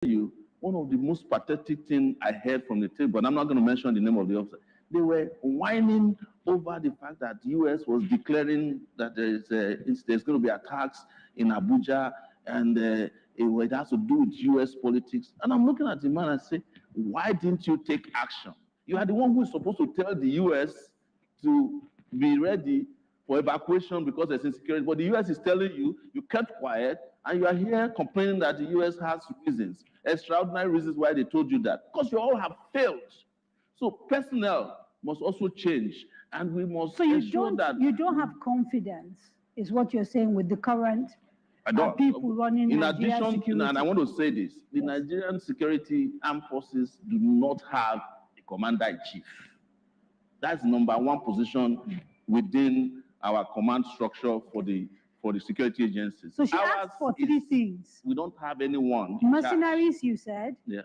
you one of the most pathetic things I heard from the table, and I'm not going to mention the name of the officer. They were whining over the fact that the U.S. was declaring that there's going to be attacks in Abuja, and it has to do with U.S. politics. And I'm looking at the man and say, why didn't you take action? You are the one who is supposed to tell the U.S. to be ready for evacuation because there's insecurity. But the U.S. is telling you, you kept quiet, and you are here complaining that the U.S. has reasons, extraordinary reasons why they told you that. Because you all have failed. So personnel must also change, and we must ensure that... You don't have confidence, is what you're saying, with the current people running Nigerian security. And I want to say this, the Nigerian security armed forces do not have a commander-in-chief. That's number one position within our command structure for the security agencies. So she asked for three things. We don't have anyone. Mercenaries, you said. Yeah.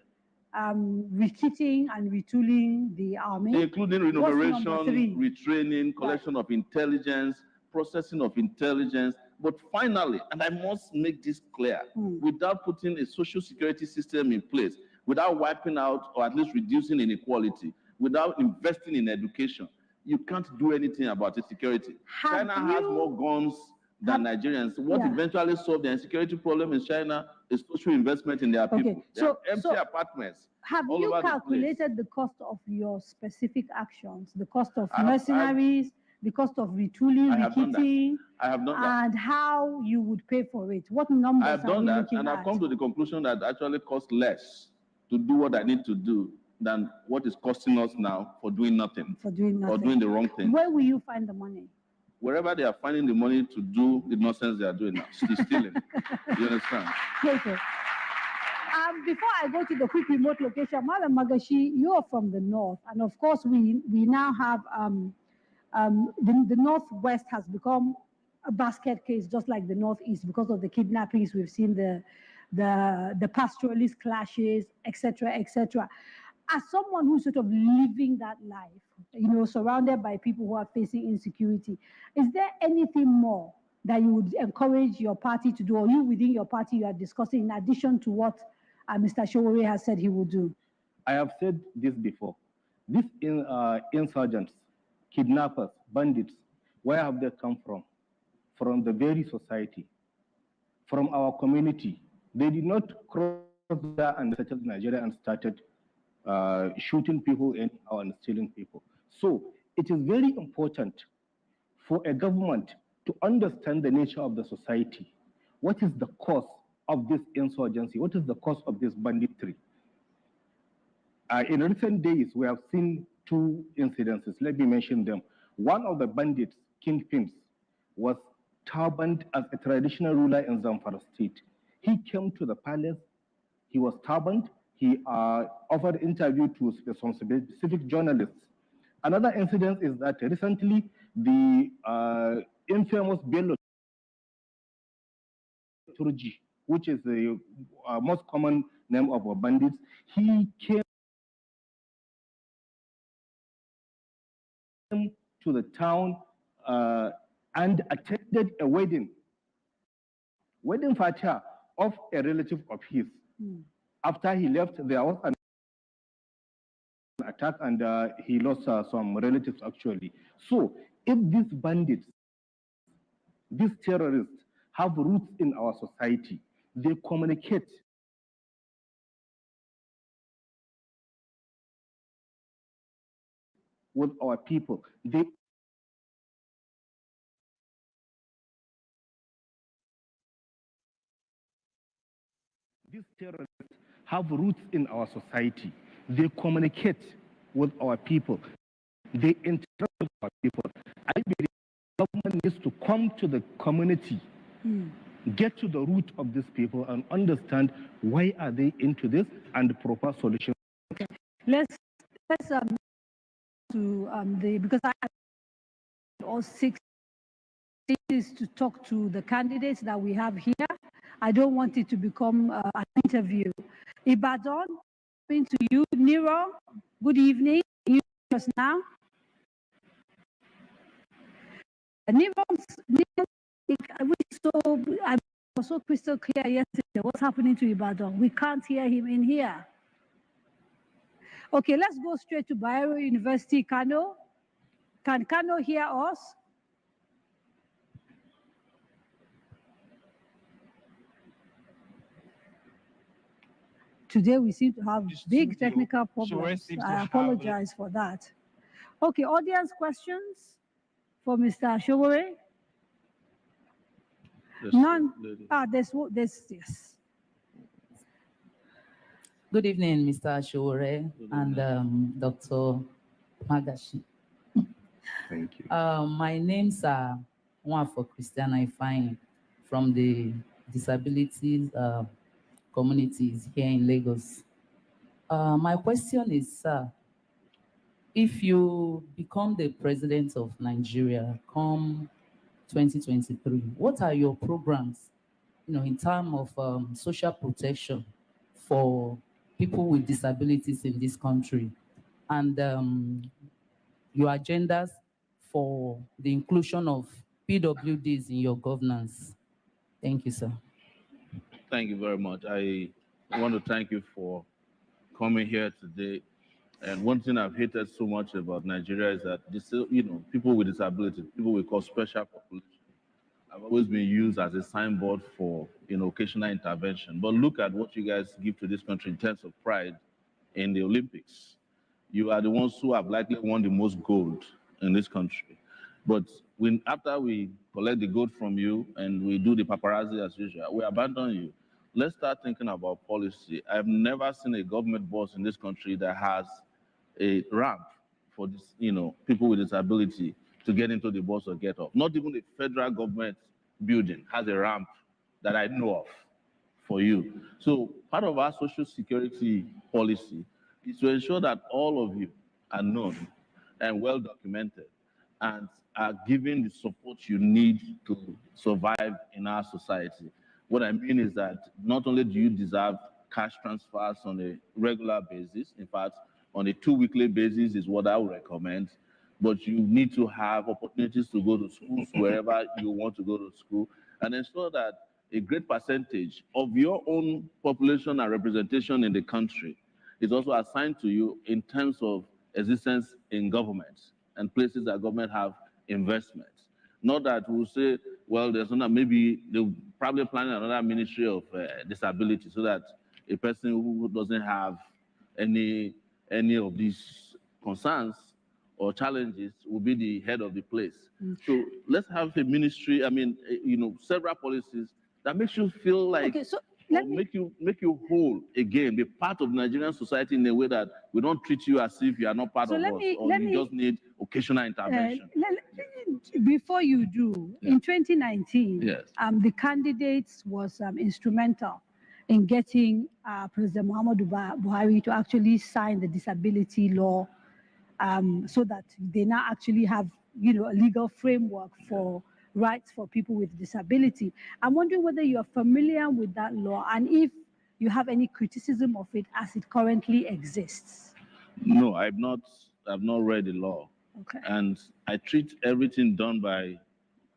Rekitting and retooling the army. Including remuneration, retraining, collection of intelligence, processing of intelligence. But finally, and I must make this clear, without putting a social security system in place, without wiping out or at least reducing inequality, without investing in education, you can't do anything about insecurity. China has more guns than Nigerians. What eventually solved the insecurity problem in China is social investment in their people. So empty apartments. Have you calculated the cost of your specific actions, the cost of mercenaries, the cost of retooling, rekitting, I have done that. And how you would pay for it? What numbers I've done that, and I've come to the conclusion that actually costs less to do what I need to do than what is costing us now for doing nothing. Or doing the wrong thing. Where will you find the money? Wherever they are finding the money to do the nonsense they are doing now, stealing. You understand? Okay. Before I go to the quick remote location, Madam Magashi, you are from the north, and of course we now have the northwest has become a basket case, just like the northeast, because of the kidnappings. We've seen the pastoralist clashes, etc., etc. As someone who's sort of living that life, you know, surrounded by people who are facing insecurity, is there anything more that you would encourage your party to do, or you within your party you are discussing, in addition to what Mr. Sowore has said he will do? I have said this before. These insurgents, kidnappers, bandits, where have they come from? From the very society, from our community. They did not cross there and settle Nigeria and started shooting people anyhow and stealing people. So it is very important for a government to understand the nature of the society. What is the cause of this insurgency? What is the cause of this banditry? In recent days, we have seen two incidences. Let me mention them. One of the bandits, kingpins, was turbaned as a traditional ruler in Zamfara state. He came to the palace, he was turbaned, he offered interview to some specific journalists. Another incident is that recently the infamous Bello Turji, which is the most common name of bandits, he came to the town and attended a wedding fatah of a relative of his. After he left, there was an attack and he lost some relatives actually. So if these bandits, these terrorists have roots in our society, they communicate with our people. These terrorists have roots in our society. They communicate with our people. They interact with our people. I believe the government needs to come to the community, get to the root of these people and understand why are they into this and propose solutions. Okay. Let's because I have all 6 days to talk to the candidates that we have here. I don't want it to become an interview. Ibadan, to you, Nero. Good evening. You just now. Nero, was so crystal clear yesterday. What's happening to Ibadan? We can't hear him in here. Okay, let's go straight to Bayero University, Kano. Can Kano hear us? Today we seem to have big technical problems. I apologize for that. Okay, audience questions for Mr. Sowore? None. There's yes. Good evening, Mr. Sowore and Dr. Magashi. Thank you. My name's Nwafo Christian Ifeanyi from the disabilities communities here in Lagos. My question is, if you become the president of Nigeria come 2023, what are your programs, in terms of social protection for people with disabilities in this country, and your agendas for the inclusion of PWDs in your governance? Thank you, sir. Thank you very much. I want to thank you for coming here today. And one thing I've hated so much about Nigeria is that this, people with disabilities, people we call special population, have always been used as a signboard for occasional intervention. But look at what you guys give to this country in terms of pride in the Olympics. You are the ones who have likely won the most gold in this country. But after we collect the gold from you and we do the paparazzi as usual, we abandon you. Let's start thinking about policy. I've never seen a government boss in this country that has a ramp for this, people with disability to get into the bus or get off. Not even the federal government building has a ramp that I know of for you. So part of our social security policy is to ensure that all of you are known and well documented and are given the support you need to survive in our society. What I mean is that not only do you deserve cash transfers on a regular basis, in fact, on a 2-weekly basis is what I would recommend, but you need to have opportunities to go to schools wherever you want to go to school, and ensure that a great percentage of your own population and representation in the country is also assigned to you in terms of existence in government and places that government have investments. Not that we'll say, well, there's not, maybe they'll probably plan another ministry of disability so that a person who doesn't have any of these concerns or challenges will be the head of the place. So let's have a ministry, several policies that makes you feel like, make you whole again, be part of Nigerian society in a way that we don't treat you as if you are not part of us, or you just need occasional intervention. Before you do, in 2019, yes, the candidates was instrumental in getting President Muhammadu Buhari to actually sign the disability law, so that they now actually have, a legal framework for rights for people with disability. I'm wondering whether you're familiar with that law and if you have any criticism of it as it currently exists. No, I've not read the law. Okay. And I treat everything done by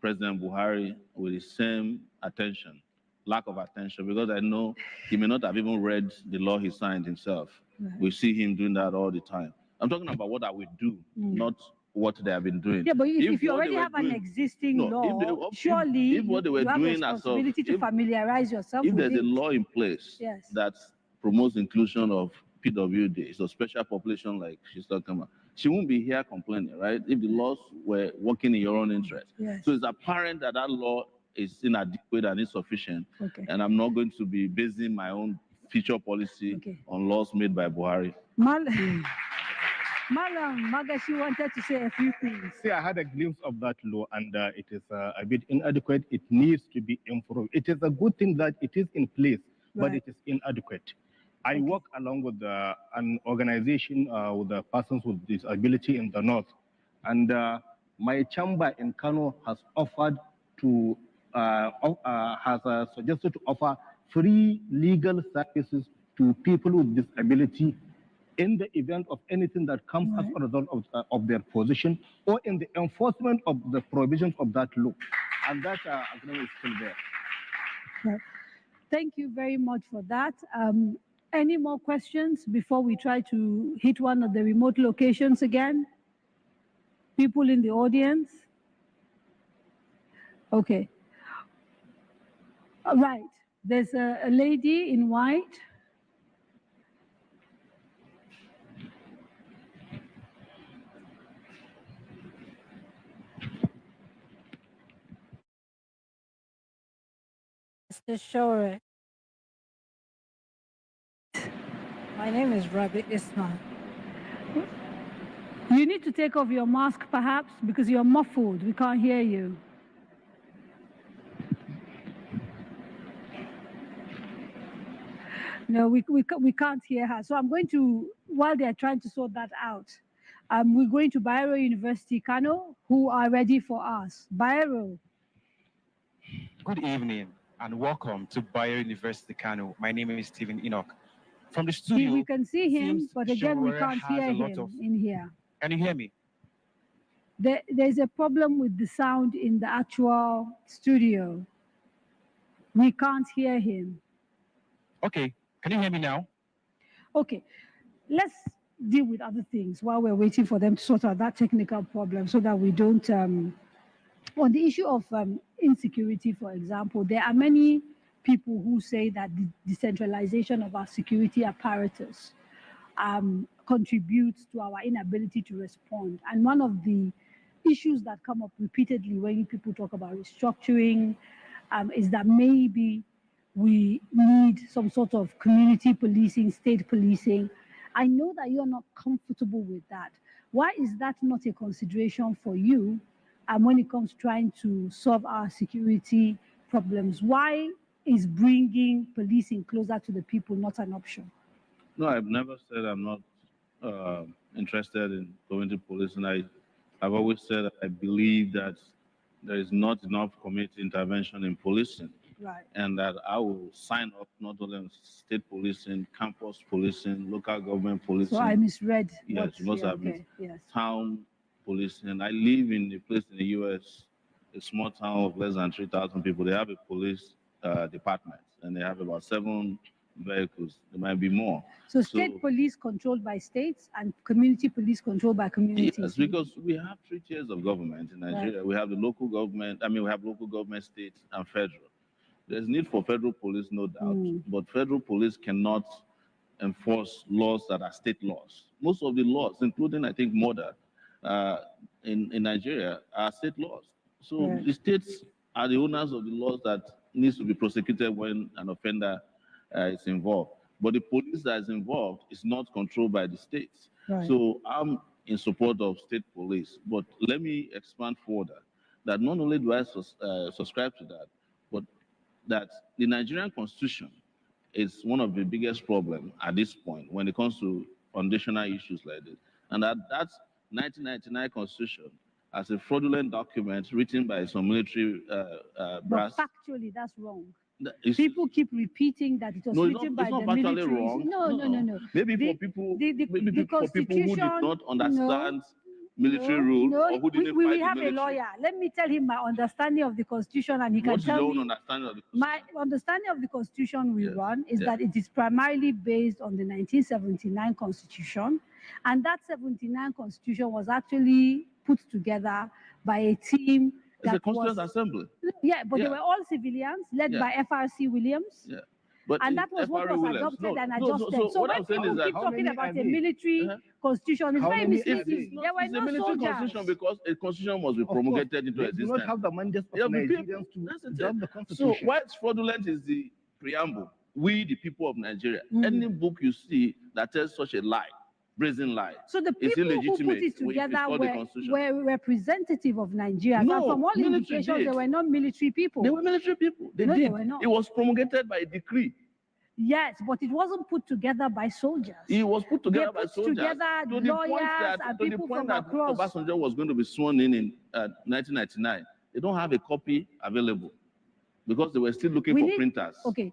President Buhari with the same attention, lack of attention, because I know he may not have even read the law he signed himself. Right. We see him doing that all the time. I'm talking about what I would do, not what they have been doing. Yeah, but if you already have an existing law, surely if what they were you have doing responsibility to familiarize yourself with it. If there's a law in place that promotes inclusion of PWD, so special population like she's talking about, she won't be here complaining, right? If the laws were working in your own interest. Yes. So it's apparent that that law is inadequate and insufficient. Okay. And I'm not going to be basing my own future policy on laws made by Buhari. Malam Magashi wanted to say a few things. See, I had a glimpse of that law, and it is a bit inadequate. It needs to be improved. It is a good thing that it is in place, but it is inadequate. I work along with an organization with the persons with disability in the north, and my chamber in Kano has offered to suggested to offer free legal services to people with disability in the event of anything that comes as a result of their position or in the enforcement of the provisions of that law. And that agreement is still there. Right. Thank you very much for that. Any more questions before we try to hit one of the remote locations again? People in the audience? Okay. All right. There's a lady in white. Mr. Shore. My name is Rabi Ismail. You need to take off your mask, perhaps, because you're muffled. We can't hear you. No, we can't hear her. So I'm going to, while they're trying to sort that out, we're going to Bayero University, Kano, who are ready for us. Bayero. Good evening and welcome to Bayer University Kano. My name is Stephen Enoch. From the studio, We can see him, seems but again, we Showore can't has hear a lot him of- in here. Can you hear me? There's a problem with the sound in the actual studio. We can't hear him. Okay, can you hear me now? Okay, let's deal with other things while we're waiting for them to sort out that technical problem so that we don't, on the issue of insecurity, for example, there are many people who say that the decentralization of our security apparatus contributes to our inability to respond. And one of the issues that come up repeatedly when people talk about restructuring is that maybe we need some sort of community policing, state policing. I know that you're not comfortable with that. Why is that not a consideration for you when it comes to trying to solve our security problems? Why is bringing policing closer to the people not an option? No, I've never said I'm not interested in community policing. I've always said that I believe that there is not enough community intervention in policing. Right. And that I will sign up not only on state policing, campus policing, local government policing. So I misread. Yes, you must have okay. Yes. town policing. I live in a place in the US, a small town of less than 3,000 people. They have a police department and they have about 7 vehicles. There might be more. So state police controlled by states and community police controlled by communities. Yes, because we have 3 tiers of government in Nigeria. Right. We have the local government, we have local government, state, and federal. There's need for federal police, no doubt, but federal police cannot enforce laws that are state laws. Most of the laws, including, I think, murder in Nigeria, are state laws. So the states are the owners of the laws that needs to be prosecuted when an offender is involved. But the police that is involved is not controlled by the states. Right. So I'm in support of state police. But let me expand further, that not only do I subscribe to that, but that the Nigerian Constitution is one of the biggest problems at this point when it comes to foundational issues like this. And that 1999 Constitution as a fraudulent document written by some military brass. But factually, that's wrong. People keep repeating that it was written by the military. Wrong. No. Maybe for people who did not understand military rule or who didn't we fight have the military. A lawyer. Let me tell him my understanding of the Constitution, and he can tell me. What's your own understanding of the Constitution? My understanding of the Constitution we run is that it is primarily based on the 1979 Constitution, and that 79 Constitution was actually put together by a team. It's a Constituent Assembly. Yeah, but they were all civilians led by FRC Williams. Yeah. But and that was what was adopted and adjusted. So when people keep talking about a military constitution, it's very misleading. There were no soldiers. Constitution because a constitution must be promulgated into existence. They do not have the mandate of Nigerians to adopt the constitution. So why it's fraudulent is the preamble. We, the people of Nigeria. Any book you see that tells such a lie, brazen lie, so the people who put it together were representative of Nigeria. No, and from all indications, they were not military people. They were military people. They were not. It was promulgated by a decree. Yes, but it wasn't put together by soldiers. It was put together by soldiers. Together lawyers and people from across. Obasanjo was going to be sworn in 1999. They don't have a copy available because they were still looking for printers. Okay.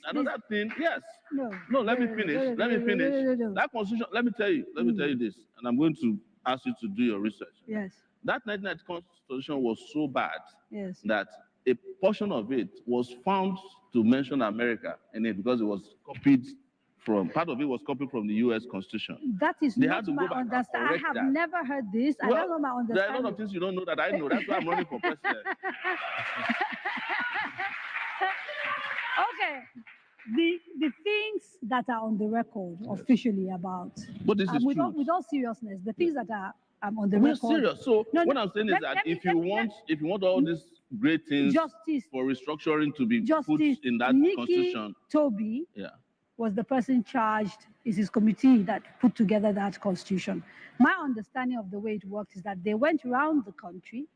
Another thing, yes. No, let me finish. That constitution, let me tell you this, and I'm going to ask you to do your research. Yes. That 1990 constitution was so bad that a portion of it was found to mention America in it because it was copied from, part of it was copied from the US Constitution. That is They not had to my go back and understanding. I correct have that. never heard this. I Well, don't know my there are a lot understanding. of things you don't know that I know. That's why I'm running for president. Okay. The things that are on the record officially about, But this is with true. all seriousness, the things that are on the We're record. serious. So No, what no, I'm saying is that if you want all let- these great things Justice, for restructuring to be put Justice in that Nikki constitution, Toby yeah, was the person charged, is his committee that put together that constitution. My understanding of the way it worked is that they went around the country,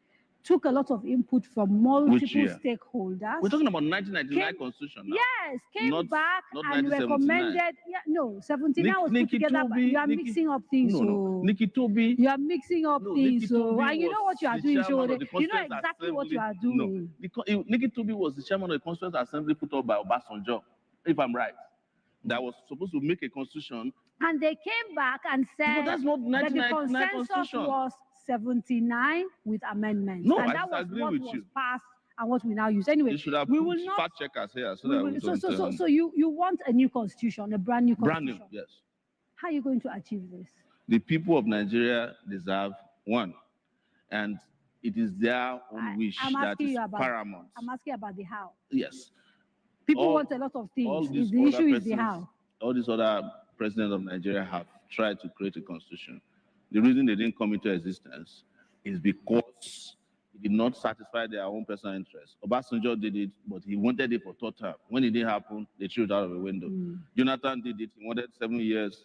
took a lot of input from multiple year? stakeholders. We're talking about 1999 Came- constitution now. Yes, came Not- back not and 1979. recommended. Yeah, no, 79 was put Nikki together. But Toby- you are Nikki- mixing up things. No. Nikki Toby. You are mixing up No, things. Nikki So, Toby and you know was what you are the doing. chairman So of the you know Constituent exactly what you are Assembly. doing. No, Nikki Toby was the chairman of the Constituent Assembly put up by Obasanjo, if I'm right. That was supposed to make a constitution. And they came back and said But that's not that the 1999 consensus constitution. was 79 with amendments. No, and I that was disagree what with was you. passed and what we now use. Anyway, You should have we put will not. fact checkers here so we that will- we so, don't, so, so you want a new constitution, a brand new brand constitution. new, yes. How are you going to achieve this? The people of Nigeria deserve one, and it is their own wish I'm that asking is you about- paramount. I'm asking about the how. Yes. People All- want a lot of all things. these The other issue is the persons- how. All these other presidents of Nigeria have tried to create a constitution. The reason they didn't come into existence is because it did not satisfy their own personal interests. Obasanjo did it, but he wanted it for third term. When it didn't happen, they threw it out of the window. Jonathan did it. He wanted 7 years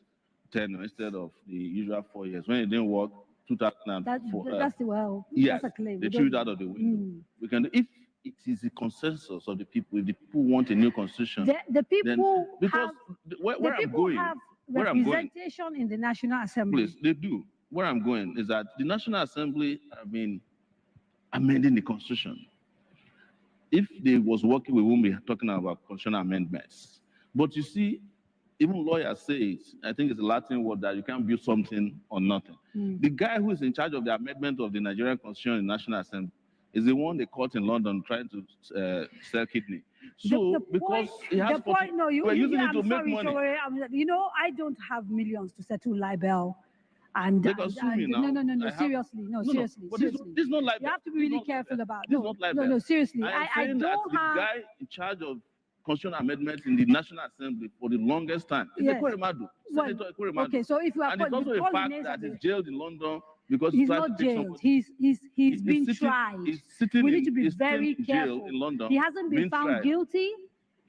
tenure instead of the usual 4 years. When it didn't work, 2004. That's the well. Yes, That's a claim. they We threw it don't- out of the window. Mm. We can, if it is the consensus of the people, if the people want a new constitution, The people because have where the I'm people going, have where I'm going, representation in the National Assembly. please, they do. Where I'm going is that the National Assembly have been amending the Constitution. If they was working, we wouldn't be talking about constitutional amendments. But you see, even lawyers say it. I think it's a Latin word that you can't build something on nothing. The guy who is in charge of the amendment of the Nigerian Constitution in the National Assembly is the one they caught in London trying to sell kidney. So The because point- he has the point, no, we're using it I'm to make sorry, money. Showore, you know, I don't have millions to settle libel. And, They can sue me now. no, I have- seriously, seriously, but seriously. this is not like You have to be really careful about. This is not like that. No, seriously. I am I saying that don't the have. guy in charge of constitutional amendments in the National Assembly for the longest time is Yes. Ekweremadu, Senator Well, Ekweremadu. okay, so if you are And it's also a fact that he's jailed in London because he's tried not to take jailed. somebody. He's been sitting- tried. He's sitting We need in- to be he's sitting very in jail careful. in London. He hasn't been being found tried. guilty.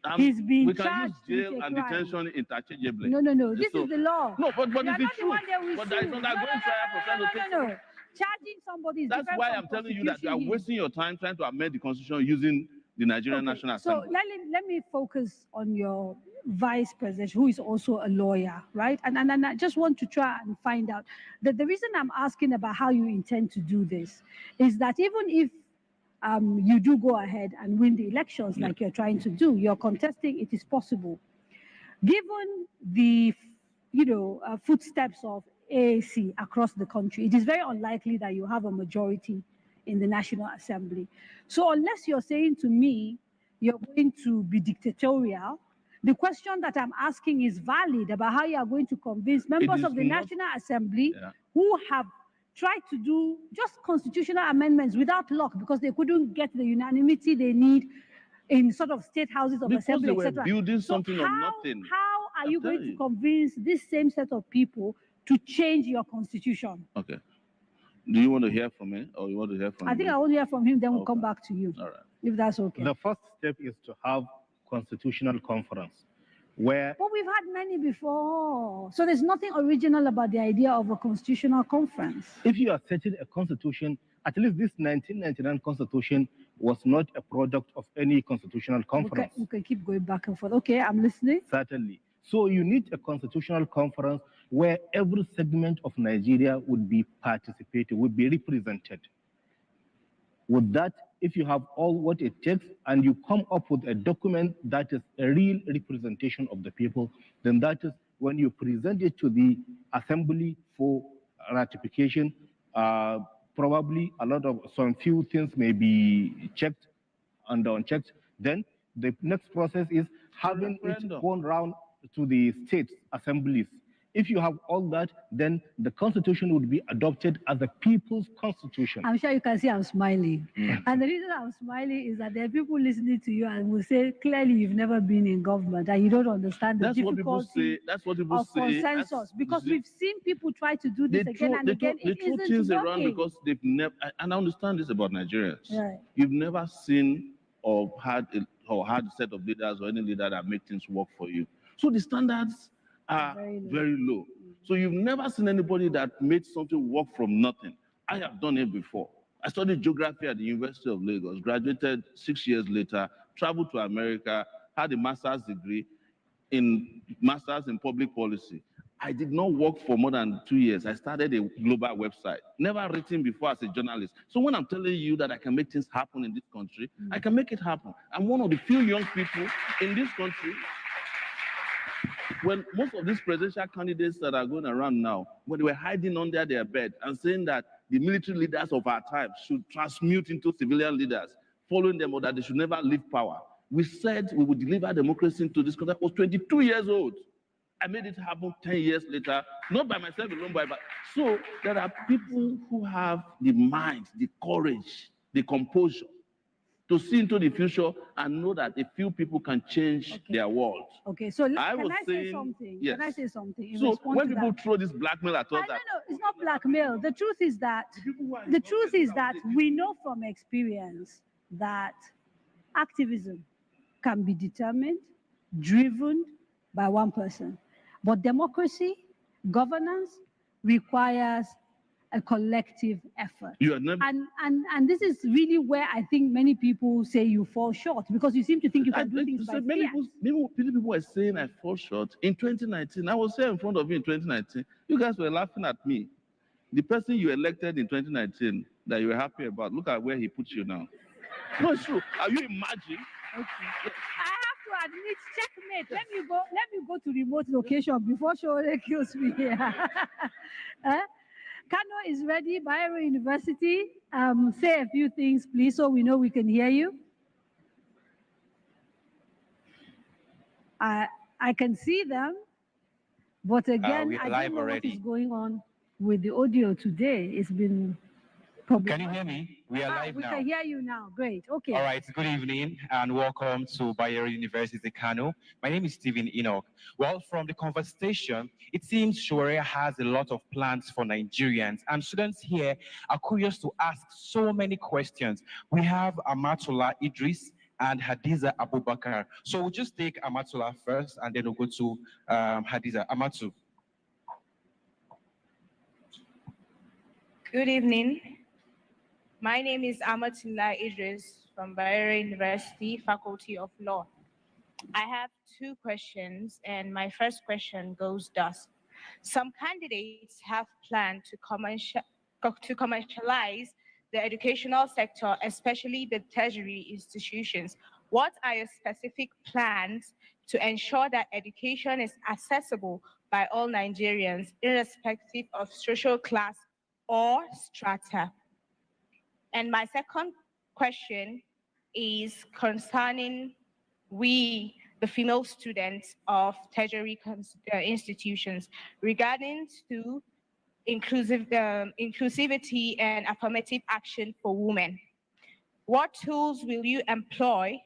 And He's been we can charged use jail with a and crime. detention interchangeably. No. This So- is the law. No, but You are it's the not the truth. one that we But sue. there is not that going trial for trying to take. No. Charging somebody is That's different why from I'm telling you that you are prosecuting him. wasting your time trying to amend the constitution using the Nigerian Okay, National so Assembly. let me focus on your vice president, who is also a lawyer, right? And I just want to try and find out that the reason I'm asking about how you intend to do this is that even if you do go ahead and win the elections like you're trying to do, you're contesting, it is possible. Given the footsteps of AAC across the country, it is very unlikely that you have a majority in the National Assembly. So unless you're saying to me you're going to be dictatorial, the question that I'm asking is valid about how you are going to convince members is of the not- National Assembly Yeah. who have tried to do just constitutional amendments without luck because they couldn't get the unanimity they need in sort of state houses of Because assembly, they were etc. building So something of how nothing. are I'm you going telling to you. convince this same set of people to change your constitution? Okay. Do you want to hear from me or you want to hear from I think me? I will hear from him, then we'll come Okay. back to you, All right. if that's okay. The first step is to have constitutional conference where But we've had many before. So there's nothing original about the idea of a constitutional conference. if you are setting a constitution, at least this 1999 constitution was not a product of any constitutional conference. We can keep going back and forth. Okay, I'm listening. Certainly. So you need a constitutional conference where every segment of Nigeria would be participating, would be represented. With that, if you have all what it takes and you come up with a document that is a real representation of the people, then that is when you present it to the assembly for ratification, probably some few things may be checked unchecked, then the next process is having it gone round to the state assemblies. If you have all that, then the constitution would be adopted as a people's constitution. I'm sure you can see I'm smiling. And the reason I'm smiling is that there are people listening to you and will say, clearly you've never been in government and you don't understand the difficulty of consensus. Because we've seen people try to do this again and again. It isn't working. Because they've never, and I understand this about Nigerians. Right. You've never seen or had a set of leaders or any leader that make things work for you. So the standards are very low. So you've never seen anybody that made something work from nothing. I have done it before. I studied geography at the University of Lagos, graduated 6 years later, traveled to America, had a master's degree in public policy. I did not work for more than 2 years. I started a global website, never written before as a journalist. So when I'm telling you that I can make things happen in this country, I can make it happen. I'm one of the few young people in this country. When most of these presidential candidates that are going around now, when they were hiding under their bed and saying that the military leaders of our time should transmute into civilian leaders, following them, or that they should never leave power, we said we would deliver democracy into this country. I was 22 years old. I made it happen 10 years later, not by myself alone, but so there are people who have the mind, the courage, the composure to see into the future and know that a few people can change their world. Okay, so can I say something? Yes. Can I say something? So when people throw this blackmail at us, no, it's not blackmail. The truth is that we know from experience that activism can be determined, driven by one person. But democracy, governance requires a collective effort. And this is really where I think many people say you fall short, because you seem to think you can do things by fiat. Many people were saying I fall short. In 2019, I was here in front of you in 2019. You guys were laughing at me. The person you elected in 2019 that you were happy about, look at where he put you now. No, it's true. Are you imagining? Okay. Yes. I have to admit, checkmate. Let me go to remote location before Shore kills me here. Kano is ready. Bayero University. Say a few things, please, so we know we can hear you. I can see them, but again, I don't know what is going on with the audio today. It's been probably. Can you hear me? We are live now. We can hear you now. Great. Okay. All right. Good evening and welcome to Bayero University, Kano. My name is Stephen Enoch. Well, from the conversation, it seems Shore has a lot of plans for Nigerians, and students here are curious to ask so many questions. We have Amatullah Idris and Hadiza Abubakar. So we'll just take Amatullah first, and then we'll go to Hadiza. Amatu. Good evening. My name is Amatullah Idris from Bayero University, Faculty of Law. I have two questions, and my first question goes thus. Some candidates have planned to commercialize the educational sector, especially the tertiary institutions. What are your specific plans to ensure that education is accessible by all Nigerians, irrespective of social class or strata? And my second question is concerning the female students of tertiary institutions regarding to inclusivity and affirmative action for women. What tools will you employ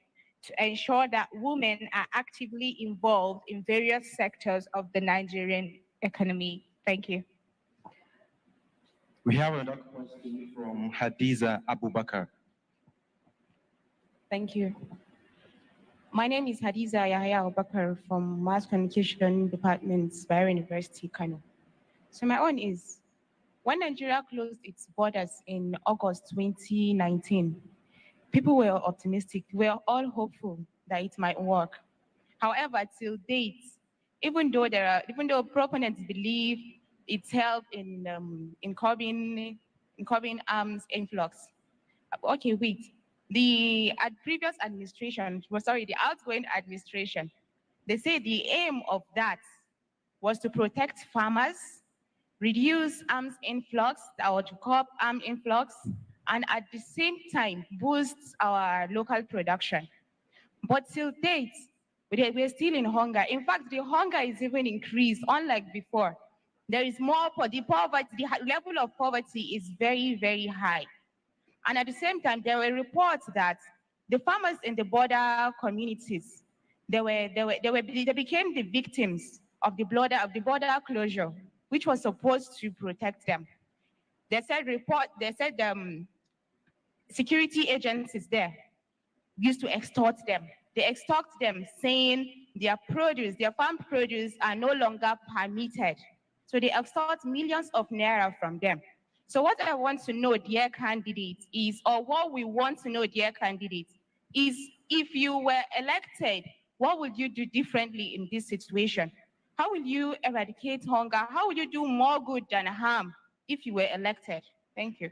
to ensure that women are actively involved in various sectors of the Nigerian economy? Thank you. We have another question from Hadiza Abubakar. Thank you. My name is Hadiza Yahya Abubakar from Mass Communication Department, Bayero University, Kano. So my own is, when Nigeria closed its borders in August 2019, people were optimistic. We were all hopeful that it might work. However, till date, even though proponents believe it's helped in curbing arms influx. Okay, wait. The previous administration, the outgoing administration, they say the aim of that was to protect farmers, reduce arms influx, or to curb arms influx, and at the same time boosts our local production. But till date, we're still in hunger. In fact, the hunger is even increased, unlike before. There is more, the level of poverty is very, very high. And at the same time, there were reports that the farmers in the border communities, they became the victims of the border closure, which was supposed to protect them. They said security agencies there used to extort them. They extort them, saying their farm produce are no longer permitted. So they extort millions of naira from them. So what I want to know, dear candidates, or what we want to know, dear candidates, is if you were elected, what would you do differently in this situation? How will you eradicate hunger? How will you do more good than harm if you were elected? Thank you.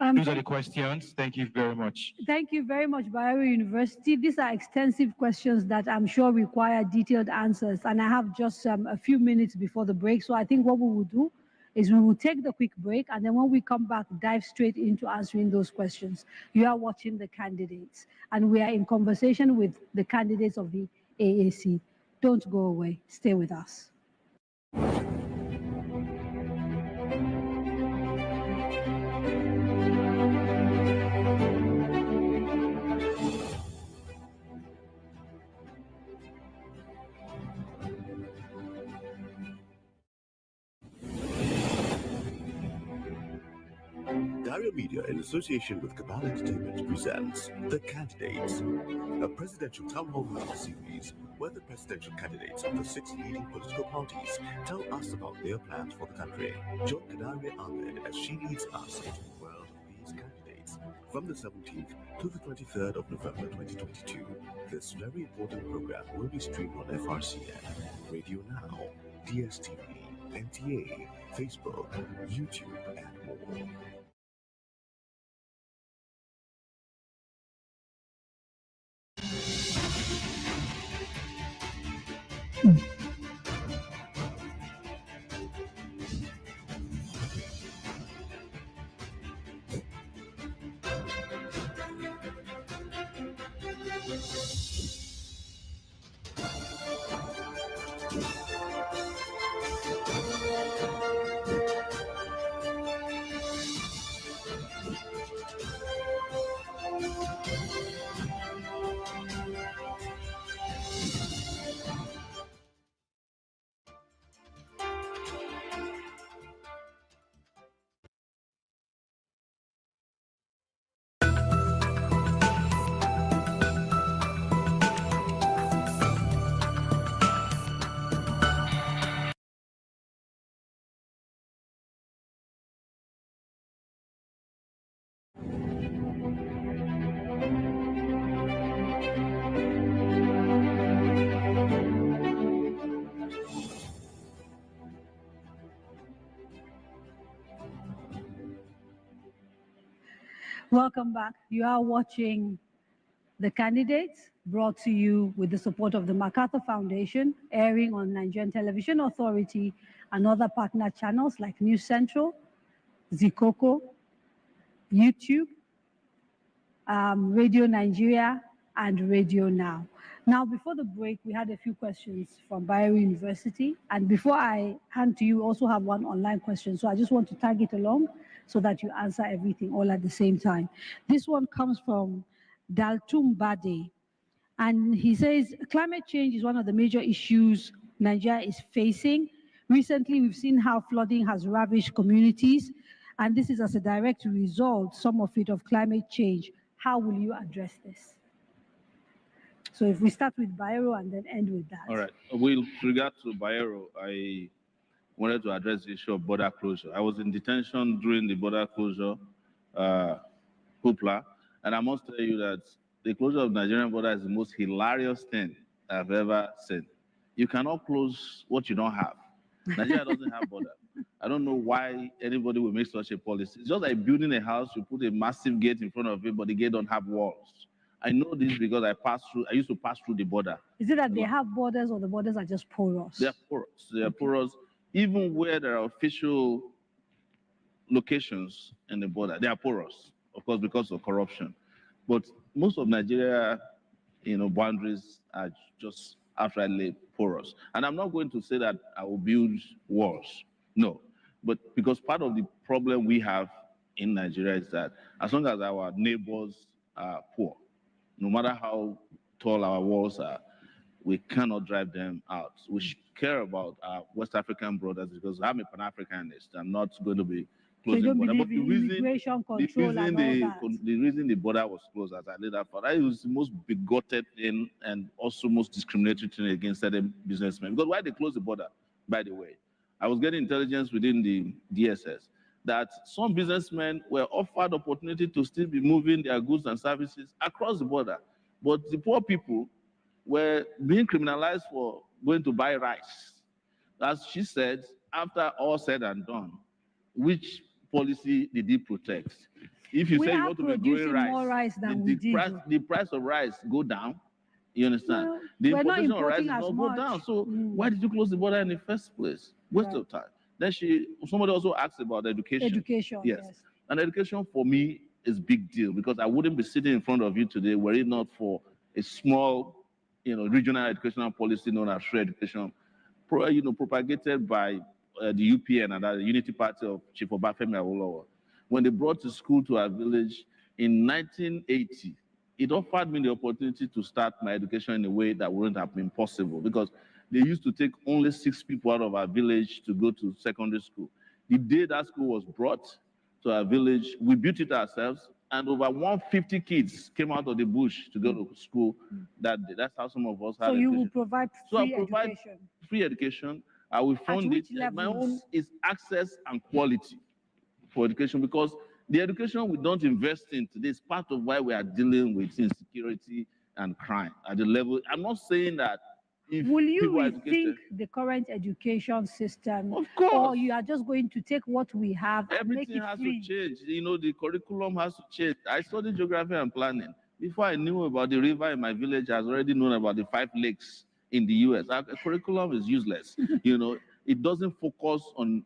Those are the questions. Thank you very much. Thank you very much, Bayero University. These are extensive questions that I'm sure require detailed answers. And I have just a few minutes before the break. So I think what we will do is we will take the quick break. And then when we come back, dive straight into answering those questions. You are watching the candidates. And we are in conversation with the candidates of the AAC. Don't go away. Stay with us. Daria Media, in association with Cabal Entertainment, presents The Candidates, a presidential town hall meeting series where the presidential candidates of the 6 leading political parties tell us about their plans for the country. Join Kadariah Ahmed as she leads us into the world of these candidates from the 17th to the 23rd of November 2022. This very important program will be streamed on FRCN, Radio Now, DSTV, NTA, Facebook, YouTube, and more. Welcome back. You are watching The Candidates, brought to you with the support of the MacArthur Foundation, airing on Nigerian Television Authority and other partner channels like News Central, Zikoko, YouTube, Radio Nigeria, and Radio Now. Now, before the break, we had a few questions from Bayero University. And before I hand to you, we also have one online question. So I just want to tag it along so that you answer everything all at the same time. This one comes from Daltum Bade. And he says, climate change is one of the major issues Nigeria is facing. Recently, we've seen how flooding has ravaged communities. And this is as a direct result, some of it, of climate change. How will you address this? So if we start with Bayero and then end with that. All right. With regard to Bayero, I wanted to address the issue of border closure. I was in detention during the border closure hoopla, and I must tell you that the closure of the Nigerian border is the most hilarious thing I've ever seen. You cannot close what you don't have. Nigeria doesn't have border. I don't know why anybody will make such a policy. It's just like building a house, you put a massive gate in front of it, but the gate don't have walls. I know this because I used to pass through the border. Is it that they have borders or the borders are just porous? They're porous. They're porous. Even where there are official locations in the border, they are porous, of course, because of corruption. But most of Nigeria, boundaries are just outrightly porous. And I'm not going to say that I will build walls, no. But because part of the problem we have in Nigeria is that as long as our neighbors are poor, no matter how tall our walls are, we cannot drive them out. We should care about our West African brothers because I'm a Pan-Africanist. I'm not going to be closing border. But the reason the border was closed, as I laid out for that, it was the most bigoted thing and also most discriminatory thing against certain businessmen. Because why they closed the border, by the way? I was getting intelligence within the DSS that some businessmen were offered opportunity to still be moving their goods and services across the border. But the poor people were being criminalized for going to buy rice. As she said, after all said and done, which policy did he protect? If you say you want to be growing rice, the price of rice go down. You understand? Well, the we're not importation of rice importing will as go much. down. So why did you close the border in the first place? Waste of time. Then somebody also asked about education. Education, yes. And education for me is a big deal because I wouldn't be sitting in front of you today were it not for a small, regional educational policy known as free education, propagated by the UPN and the Unity Party of Chief Obafemi Awolowo. When they brought the school to our village in 1980, it offered me the opportunity to start my education in a way that wouldn't have been possible because they used to take only 6 people out of our village to go to secondary school. The day that school was brought to our village, we built it ourselves, and over 150 kids came out of the bush to go to school that day. That's how some of us had So education. you will provide free education? Free education. I will fund it. My own is access and quality for education because the education we don't invest in today is part of why we are dealing with insecurity and crime at the level. I'm not saying that if will you people are rethink educated, the current education system? Of course. Or you are just going to take what we have and make everything it has free? to change. The curriculum has to change. I studied geography and planning. Before I knew about the river in my village, I was already known about the 5 lakes in the US. Our curriculum is useless. It doesn't focus on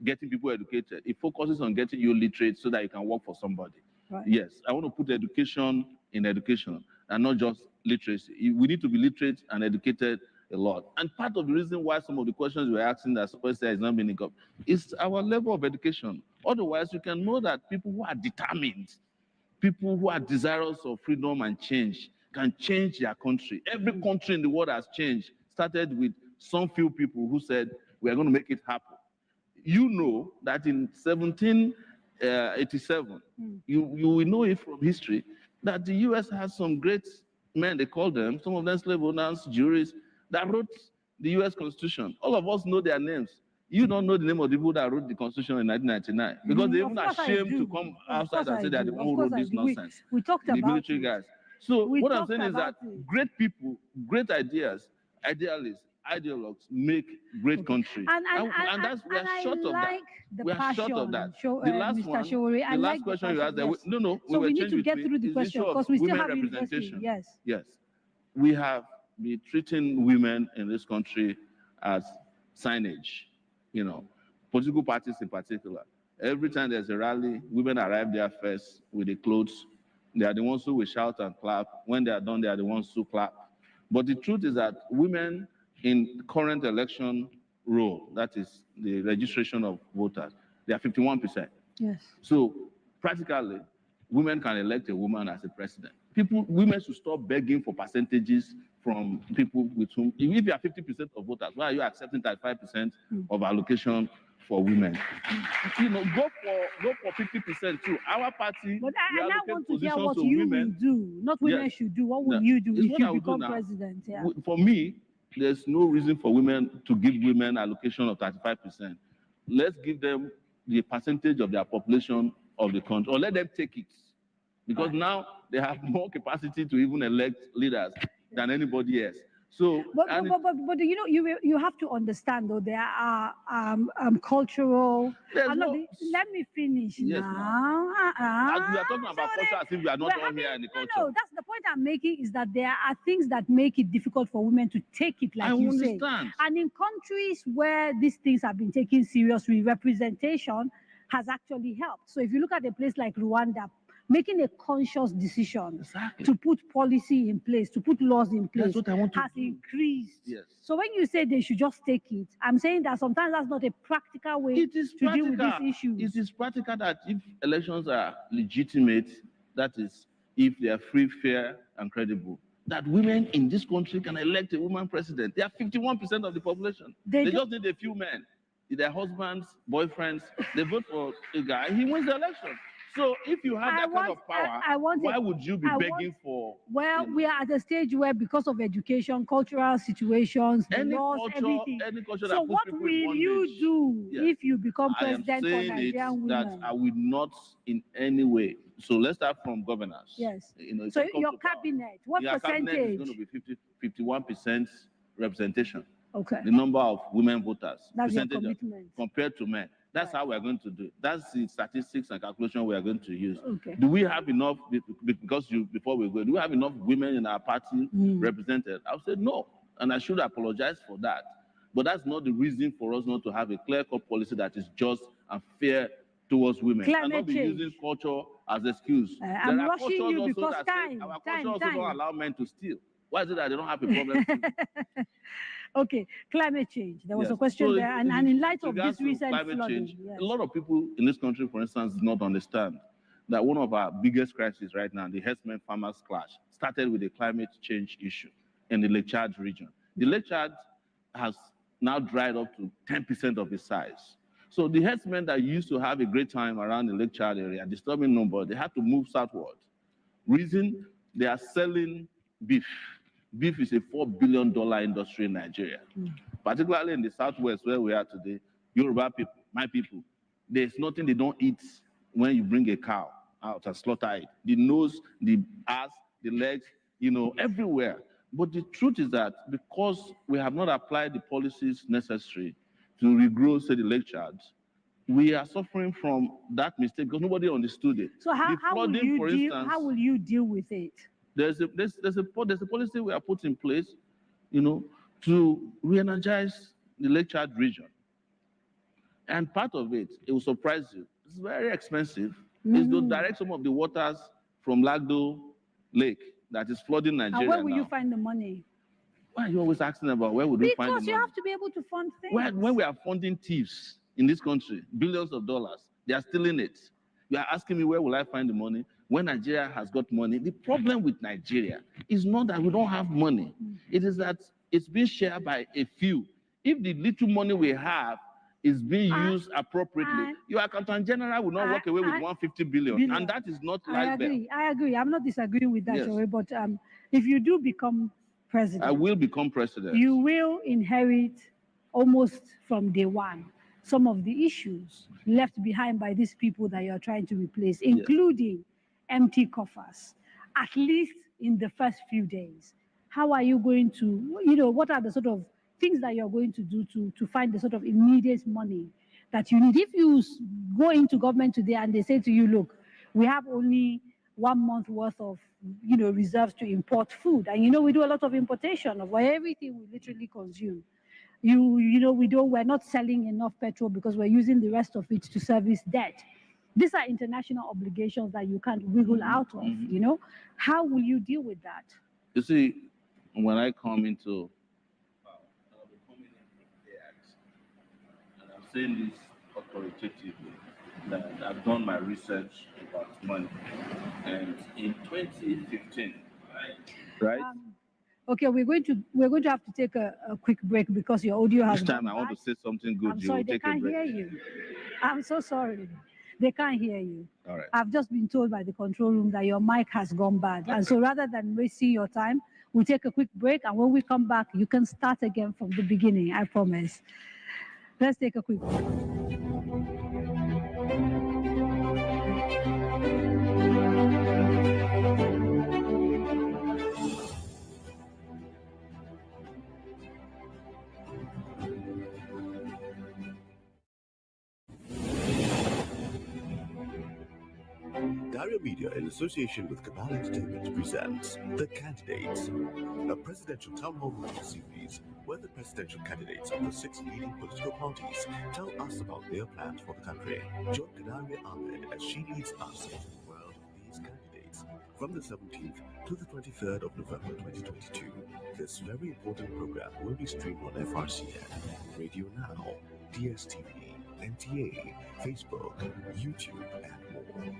getting people educated. It focuses on getting you literate so that you can work for somebody. Right. Yes, I want to put education in education and not just literacy. We need to be literate and educated a lot. And part of the reason why some of the questions we're asking that somebody says is not being up is our level of education. Otherwise, you can know that people who are determined, people who are desirous of freedom and change can change their country. Every country in the world has changed. Started with some few people who said, we are going to make it happen. You know that in 1787, you will know it from history, that the US has some great men, they call them, some of them slave owners, jurists, that wrote the US Constitution. All of us know their names. You don't know the name of the people that wrote the Constitution in 1999 because they even ashamed to come outside and say that the one who wrote this nonsense. We talked the about military it. guys. So We what I'm talked saying is that about it. great people, great ideas, idealists, ideologues make great country. And that's we are short of that. We are short of that. The last Mr. one, Showore, the last question you asked, yes. no, So we were need to get through the question because we still have representation. Yes. Yes, we have been treating women in this country as signage, political parties in particular. Every time there's a rally, women arrive there first with the clothes. They are the ones who will shout and clap. When they are done, they are the ones who clap. But the truth is that women in current election role, that is the registration of voters, they are 51%. Yes. So practically, women can elect a woman as a president. Women should stop begging for percentages from people with whom, if you are 50% of voters, why are you accepting 35% of allocation for women? Go for 50% too. Our party, but I now want to hear what to you women. will do, not women Yes. should do. What will you do It's if what you I will do become now. president? Yeah. For me, there's no reason for women to give women allocation of 35%. Let's give them the percentage of their population of the country, or let them take it. Because now they have more capacity to even elect leaders than anybody else. So, but you have to understand though there are cultural. Let me finish Yes, now. We are talking about culture as if we are not all here in the culture. No, that's the point I'm making is that there are things that make it difficult for women to take it, like you say. And in countries where these things have been taken seriously, representation, has actually helped. So if you look at a place like Rwanda, making a conscious decision to put policy in place, to put laws in place, That's what I want to has do. increased. Yes. So when you say they should just take it, I'm saying that sometimes that's not a practical way It is to deal with practical. these issues. It is practical that if elections are legitimate, that is, if they are free, fair, and credible, that women in this country can elect a woman president. They are 51% of the population. They just need a few men. Their husbands, boyfriends, they vote for a guy, he wins the election. So if you have that kind of power, why would you be begging for? Well, we are at a stage where, because of education, cultural situations, the Any laws, culture, everything. any culture So that puts what people will in bondage, you do if you become I am president for saying Nigerian women? that I will not in any way. So let's start from governance. Yes. If So it comes your to power, cabinet, what your percentage? cabinet is going to be 51% representation. Okay. The number of women voters, That's your percentage commitment. compared to men. That's how we're going to do it. That's the statistics and calculation we are going to use. Okay. Do we have enough, because before we go, do we have enough women in our party represented? I'll say no, and I should apologize for that. But that's not the reason for us not to have a clear-cut policy that is just and fair towards women. Climate and not be change. using culture as excuse. I'm there are rushing cultures you also because that time, say our time, culture also time. don't allow men to steal. Why is it that they don't have a problem? Okay, climate change. There was Yes. a question So there, and in light of this recent climate flooding, change, yes. a lot of people in this country, for instance, do not understand that one of our biggest crises right now, the herdsmen farmers clash, started with the climate change issue in the Lake Chad region. The Lake Chad has now dried up to 10% of its size. So the herdsmen that used to have a great time around the Lake Chad area, disturbing nobody, they had to move southward. Reason, they are selling beef. Beef is a $4 billion industry in Nigeria. Particularly in the southwest where we are today, Yoruba people, my people, there's nothing they don't eat when you bring a cow out and slaughter it. The nose, the ass, the legs, everywhere. But the truth is that because we have not applied the policies necessary to regrow, say, the Lake Chad, we are suffering from that mistake because nobody understood it. So how will you deal with it? There's a policy we have put in place, to re-energize the Lake Chad region. And part of it will surprise you. It's very expensive. It's to direct some of the waters from Lagdo Lake that is flooding Nigeria. And where will now. you find the money? Why are you always asking about where would we find the money? Because you have to be able to fund things. When we are funding thieves in this country, billions of dollars, they are stealing it. You are asking me where will I find the money when Nigeria has got money. The problem with Nigeria is not that we don't have money. It is that it's being shared by a few. If the little money we have is being used appropriately, your accountant general will not walk away with 150 billion, and that is not life. I agree. I'm not disagreeing with that, yes. But if you do become president, I will become president. You will inherit almost from day one some of the issues left behind by these people that you're trying to replace, including empty coffers, at least in the first few days. How are you going to, what are the sort of things that you're going to do to find the sort of immediate money that you need? If you go into government today and they say to you, look, we have only 1 month worth of, reserves to import food. And, we do a lot of importation of everything we literally consume. We're not selling enough petrol because we're using the rest of it to service debt. These are international obligations that you can't wiggle out of, How will you deal with that? You see, when I come into I'll be coming in and I'm saying this authoritatively, that I've done my research about money. And in 2015, right? Okay, we're going to have to take a quick break because your audio has. This time I want to say something good. I'm sorry, they can't hear you. I'm so sorry. They can't hear you. All right. I've just been told by the control room that your mic has gone bad. And so rather than wasting your time, we'll take a quick break. And when we come back, you can start again from the beginning, I promise. Let's take a quick break. Daria Media, in association with Cabal Entertainment, presents The Candidates, a presidential town hall meeting series where the presidential candidates of the 6 leading political parties tell us about their plans for the country. Join Kadariah Ahmed as she leads us into the world of these candidates from the 17th to the 23rd of November 2022. This very important program will be streamed on FRCN, Radio Now, DSTV, NTA, Facebook, YouTube, and more.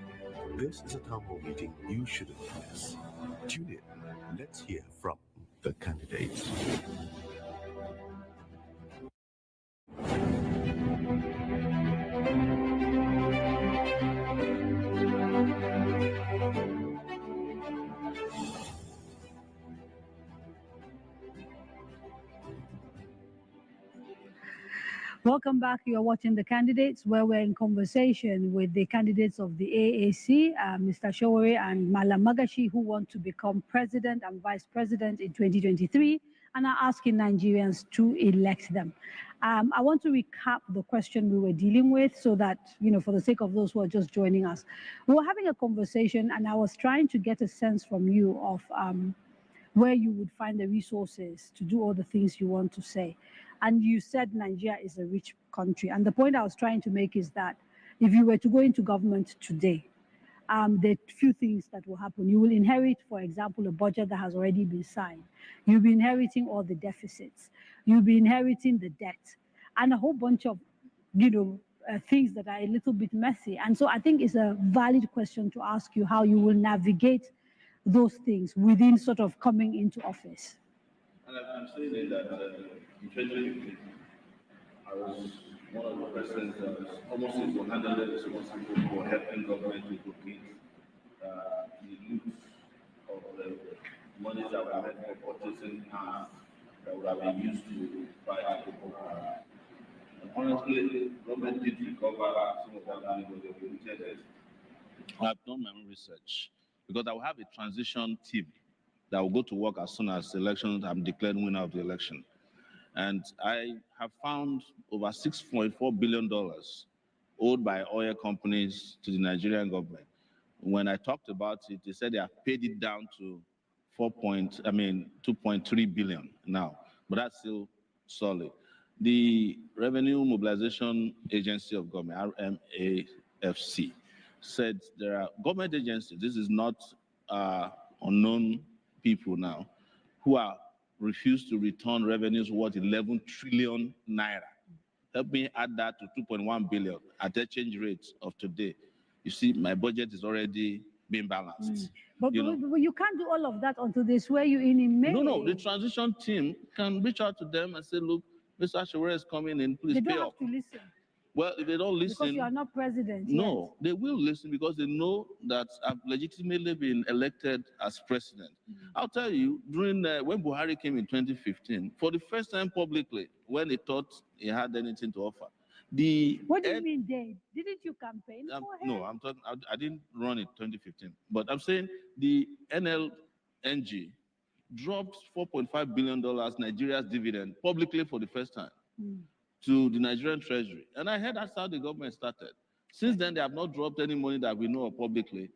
This is a town hall meeting you shouldn't miss. Tune in. Let's hear from the candidates. Welcome back. You're watching The Candidates, where we're in conversation with the candidates of the AAC, Mr. Sowore and Malam Magashi, who want to become president and vice president in 2023 and are asking Nigerians to elect them. I want to recap the question we were dealing with so that, for the sake of those who are just joining us. We were having a conversation and I was trying to get a sense from you of where you would find the resources to do all the things you want to say. And you said Nigeria is a rich country. And the point I was trying to make is that if you were to go into government today, there are few things that will happen. You will inherit, for example, a budget that has already been signed. You'll be inheriting all the deficits. You'll be inheriting the debt and a whole bunch of, things that are a little bit messy. And so I think it's a valid question to ask you how you will navigate those things within sort of coming into office. And I'm saying that in 2015, I was one of the presidents that was almost single-handedly responsible for helping government to locate the loot of the monies that were meant for purchasing cars that would have been used to fight Boko Haram. And honestly, government did recover some of that money when they were looted. I've done my own research because I will have a transition team that will go to work as soon as the election, I'm declared winner of the election. And I have found over $6.4 billion owed by oil companies to the Nigerian government. When I talked about it, they said they have paid it down to 2.3 billion now, but that's still solid. The Revenue Mobilization Agency of Government, RMAFC, said there are government agencies, this is not unknown people now, who are refused to return revenues worth 11 trillion naira. Help me add that to 2.1 billion at the exchange rate of today. You see, my budget is already being balanced. But you can't do all of that until they swear you in May. No, the transition team can reach out to them and say, look, Mr. Sowore is coming in, please pay up. They don't have to listen. Well, if they don't listen... Because you are not president No, they will listen because they know that I've legitimately been elected as president. I'll tell you, during when Buhari came in 2015, for the first time publicly, when he thought he had anything to offer, What do you mean they? Didn't you campaign? No, I'm talking. I didn't run in 2015, but I'm saying the NLNG dropped $4.5 billion Nigeria's dividend publicly for the first time. To the Nigerian Treasury. And I heard that's how the government started. Since then, they have not dropped any money that we know of publicly.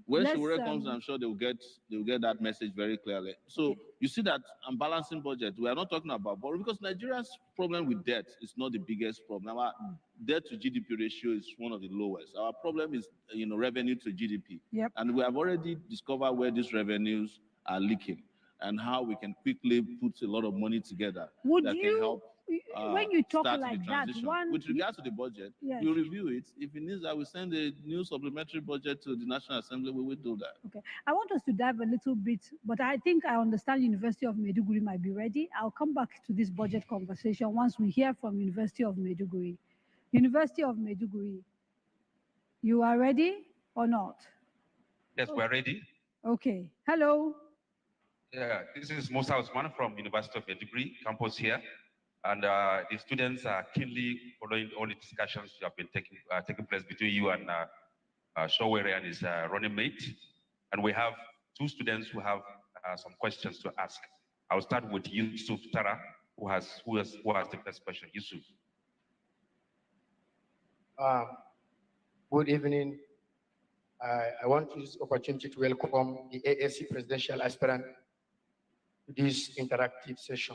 When Sowore comes, I'm sure they will get that message very clearly. So you see that I'm balancing budget. We are not talking about borrowing because Nigeria's problem with debt is not the biggest problem. Our debt to GDP ratio is one of the lowest. Our problem is revenue to GDP. Yep. And we have already discovered where these revenues are leaking and how we can quickly put a lot of money together can help. When you talk like that, with regards to the budget, you review it. If it needs, I will send a new supplementary budget to the National Assembly. We will do that. Okay. I want us to dive a little bit, but I think I understand University of Maiduguri might be ready. I'll come back to this budget conversation once we hear from University of Maiduguri. University of Maiduguri, you are ready or not? Yes, we're ready. Okay. Hello. Yeah, this is Musa Osman from University of Maiduguri campus here. And the students are keenly following all the discussions that have been taking place between you and Sowore and his running mate. And we have two students who have some questions to ask. I'll start with Yusuf Tara, who has the first question. Yusuf. Good evening, I want to use this opportunity to welcome the AAC presidential aspirant to this interactive session.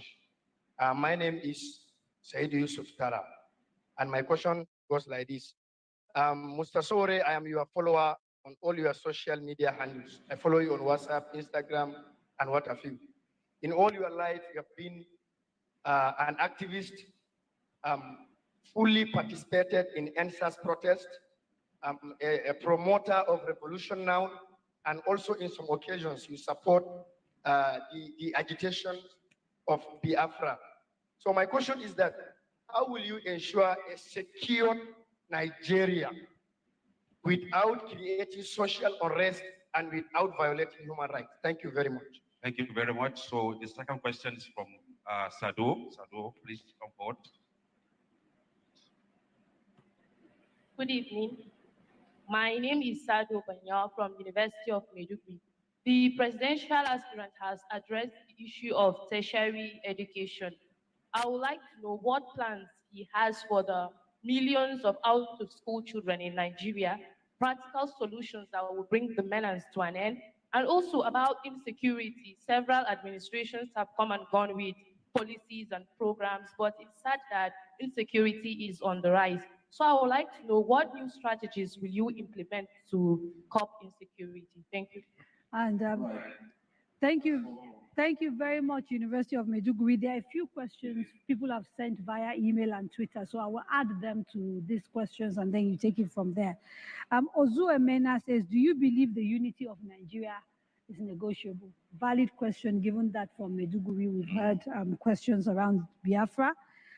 My name is Said Yusuf Tara, and my question goes like this. Mr. Sowore, I am your follower on all your social media handles. I follow you on WhatsApp, Instagram, and what have you. In all your life, you have been an activist, fully participated in NSAS protest, a promoter of Revolution Now, and also in some occasions you support the agitation of Biafra. So my question is that, how will you ensure a secure Nigeria without creating social unrest and without violating human rights? Thank you very much. Thank you very much. So the second question is from Sado. Sado, please come forward. Good evening. My name is Sado Banya from University of Maiduguri. The presidential aspirant has addressed the issue of tertiary education. I would like to know what plans he has for the millions of out-of-school children in Nigeria, practical solutions that will bring the menace to an end, and also about insecurity. Several administrations have come and gone with policies and programs, but it's sad that insecurity is on the rise. So I would like to know what new strategies will you implement to curb insecurity? Thank you. And thank you very much, University of Maiduguri. There are a few questions people have sent via email and Twitter, so I will add them to these questions and then you take it from there. Ozu Emena says, do you believe the unity of Nigeria is negotiable? Valid question, given that from Maiduguri we've heard questions around Biafra.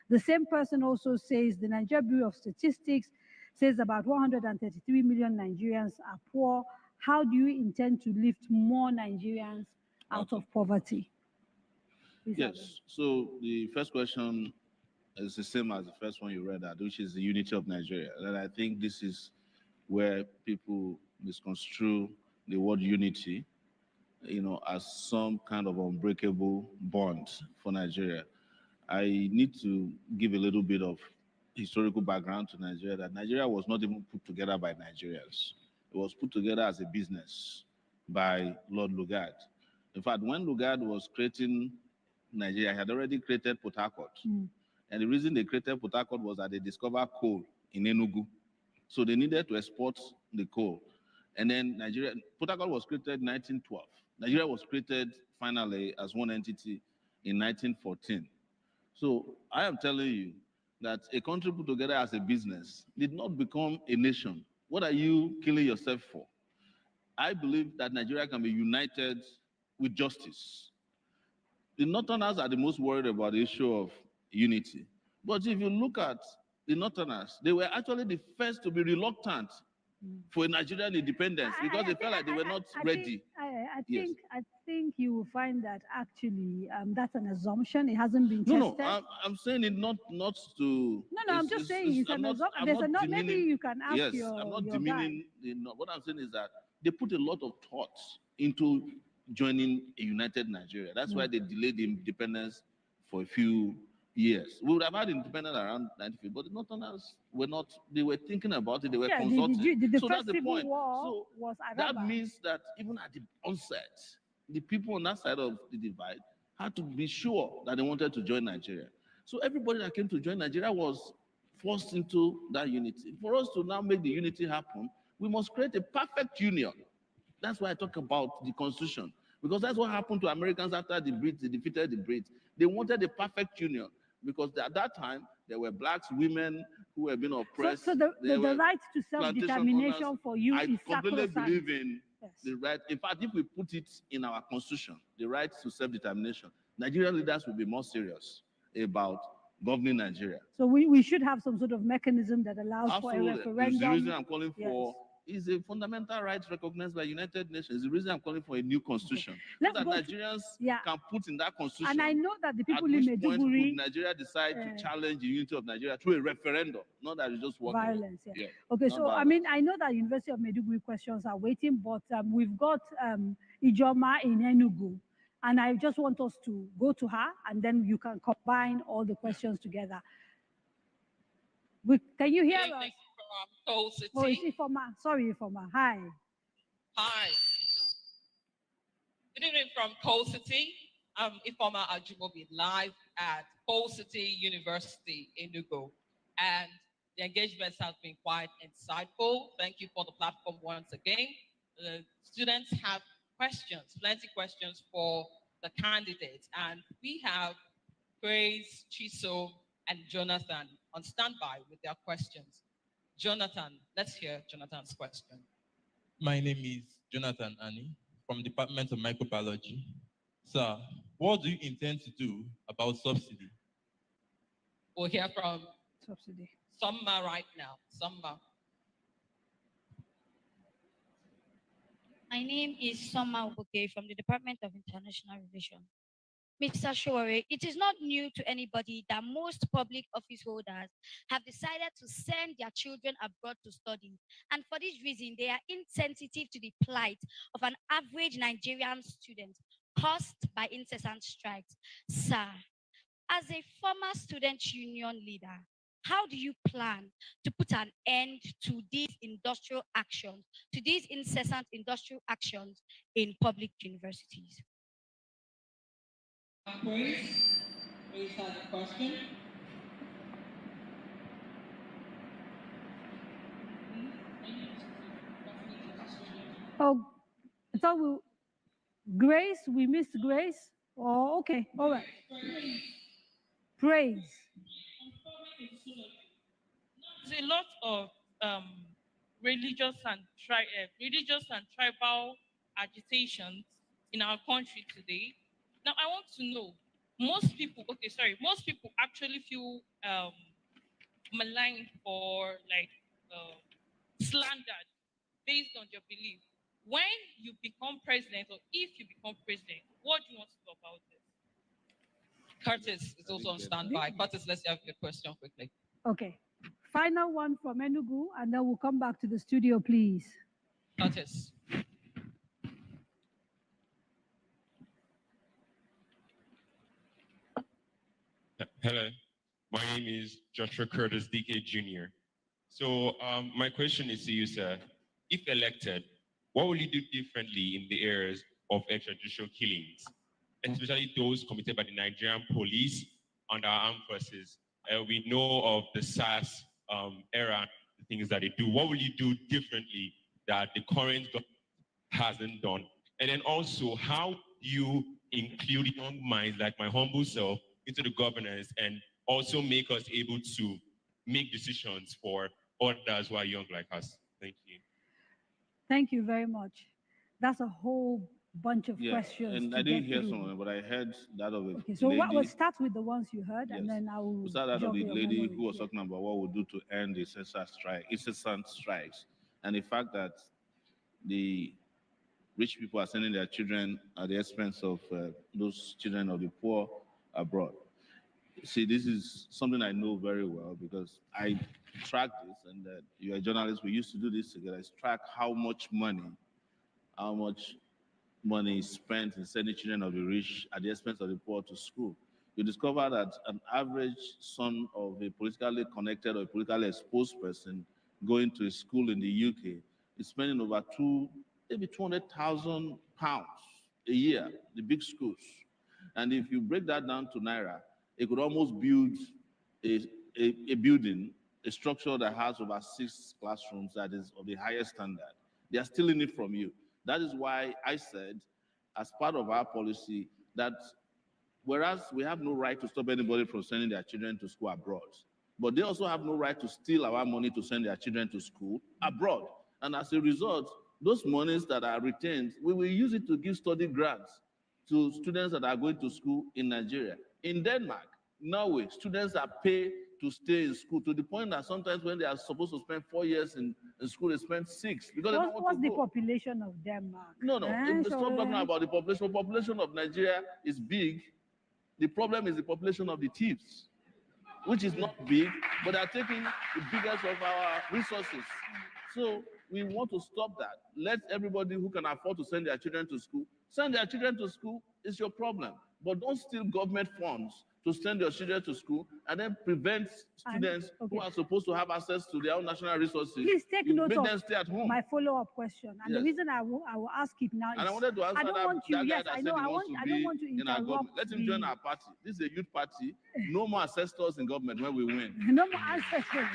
The same person also says the Nigeria Bureau of Statistics says about 133 million Nigerians are poor. How do you intend to lift more Nigerians out of poverty? Yes, so the first question is the same as the first one you read out, which is the unity of Nigeria. And I think this is where people misconstrue the word unity, as some kind of unbreakable bond for Nigeria. I need to give a little bit of historical background to Nigeria, that Nigeria was not even put together by Nigerians. It was put together as a business by Lord Lugard. In fact, when Lugard was creating Nigeria, he had already created Port Harcourt. And the reason they created Port Harcourt was that they discovered coal in Enugu. So they needed to export the coal. And then Port Harcourt was created in 1912. Nigeria was created finally as one entity in 1914. So I am telling you that a country put together as a business did not become a nation. What are you killing yourself for? I believe that Nigeria can be united with justice. The Northerners are the most worried about the issue of unity. But if you look at the Northerners, they were actually the first to be reluctant for Nigerian independence because they felt like they were not ready. I think you will find that actually that's an assumption. It hasn't been tested. No, I'm saying it not to. No, I'm just saying it's an assumption. Maybe you can ask yes, your I'm not your demeaning. What I'm saying is that they put a lot of thought into joining a united Nigeria. That's why they delayed the independence for a few years. We would have had independence around 1950, but the Northerners were not, they were thinking about it, they were consulting. The so first that's the civil point. war So was that Araba. means that even at the onset, the people on that side of the divide had to be sure that they wanted to join Nigeria. So everybody that came to join Nigeria was forced into that unity. For us to now make the unity happen, we must create a perfect union. That's why I talk about the Constitution, because that's what happened to Americans after the Brits. They defeated the Brits. They wanted a perfect union because at that time there were blacks, women who were being oppressed. So the right to self-determination for you is sacrosanct. I completely believe in the right. In fact, if we put it in our Constitution, the right to self-determination, Nigerian leaders will be more serious about governing Nigeria. So we should have some sort of mechanism that allows Absolutely. for a referendum. The reason I'm calling for is a fundamental right recognized by United Nations. The reason I'm calling for a new constitution. So that Nigerians can put in that constitution. And I know that the people in Maiduguri, Maiduguri, Nigeria decide to challenge the unity of Nigeria through a referendum, not that it's just walking violence. Yeah. Okay, so violence. I mean, I know that University of Maiduguri questions are waiting, but we've got Ijoma in Enugu, and I just want us to go to her, and then you can combine all the questions together. Can you hear us? Oh, it's Ifoma. Sorry, Ifoma. Hi. Hi. Good evening from Coal City. I'm Ifeoma Ajumobi, live at Coal City University in Enugu. And the engagements have been quite insightful. Thank you for the platform once again. The students have questions, plenty questions for the candidates. And we have Grace, Chiso, and Jonathan on standby with their questions. Jonathan, let's hear Jonathan's question. My name is Jonathan Annie from Department of Microbiology. Sir, what do you intend to do about subsidy? We'll hear from Subsidy. Summa right now. Summa. My name is Summa Obuke from the Department of International Relations. Mr. Sowore, it is not new to anybody that most public office holders have decided to send their children abroad to study. And for this reason, they are insensitive to the plight of an average Nigerian student caused by incessant strikes. Sir, as a former student union leader, how do you plan to put an end to these industrial actions, to these incessant industrial actions in public universities? Grace has a question. Oh, I thought Grace, we missed Grace. Oh, okay, all right. Praise. There's a lot of religious and tribal agitations in our country today. Now, I want to know, most people actually feel maligned or slandered based on your belief. When you become president, or if you become president, what do you want to do about this? Curtis is also on standby. Curtis, let's have your question quickly. Okay. Final one from Enugu, and then we'll come back to the studio, please. Curtis. Hello, my name is Joshua Curtis, DK Jr. So my question is to you, sir. If elected, what will you do differently in the areas of extrajudicial killings, especially those committed by the Nigerian police and our armed forces? We know of the SARS era, the things that they do. What will you do differently that the current government hasn't done? And then also, how do you include young minds like my humble self into the governance and also make us able to make decisions for others who are young like us? Thank you. Thank you very much. That's a whole bunch of questions. And I didn't hear some of them, but I heard that of it. Okay, so we'll start with the ones you heard, and then I will. We'll start that of the lady who was talking about what we'll do to end the incessant strikes, and the fact that the rich people are sending their children at the expense of those children of the poor abroad. See, this is something I know very well because I track this, and you're a journalist. We used to do this together. I track how much money is spent in sending children of the rich at the expense of the poor to school. You discover that an average son of a politically connected or politically exposed person going to a school in the UK is spending over maybe 200,000 pounds a year, the big schools. And if you break that down to Naira, it could almost build a building, a structure that has over 6 classrooms that is of the highest standard. They are stealing it from you. That is why I said, as part of our policy, that whereas we have no right to stop anybody from sending their children to school abroad, but they also have no right to steal our money to send their children to school abroad. And as a result, those monies that are retained, we will use it to give study grants to students that are going to school in Nigeria. In Denmark, Norway, students are paid to stay in school to the point that sometimes when they are supposed to spend 4 years in school, they spend 6 because they don't want what's to the go. population of Denmark? No, stop talking about the population. The population of Nigeria is big. The problem is the population of the thieves, which is not big, but they are taking the biggest of our resources. So we want to stop that. Let everybody who can afford to send their children to school, send their children to school. Is your problem. But don't steal government funds to send your children to school and then prevent students who are supposed to have access to their own national resources. Please take note make of them stay at home. my follow-up question. And Yes. the reason I will ask it now is And I wanted to answer I don't that, want you. that guy Yes, that I said know. he I wants want. to I be don't want to in our interrupt. government. Let him join our party. This is a youth party. No more ancestors in government when we win. No more ancestors.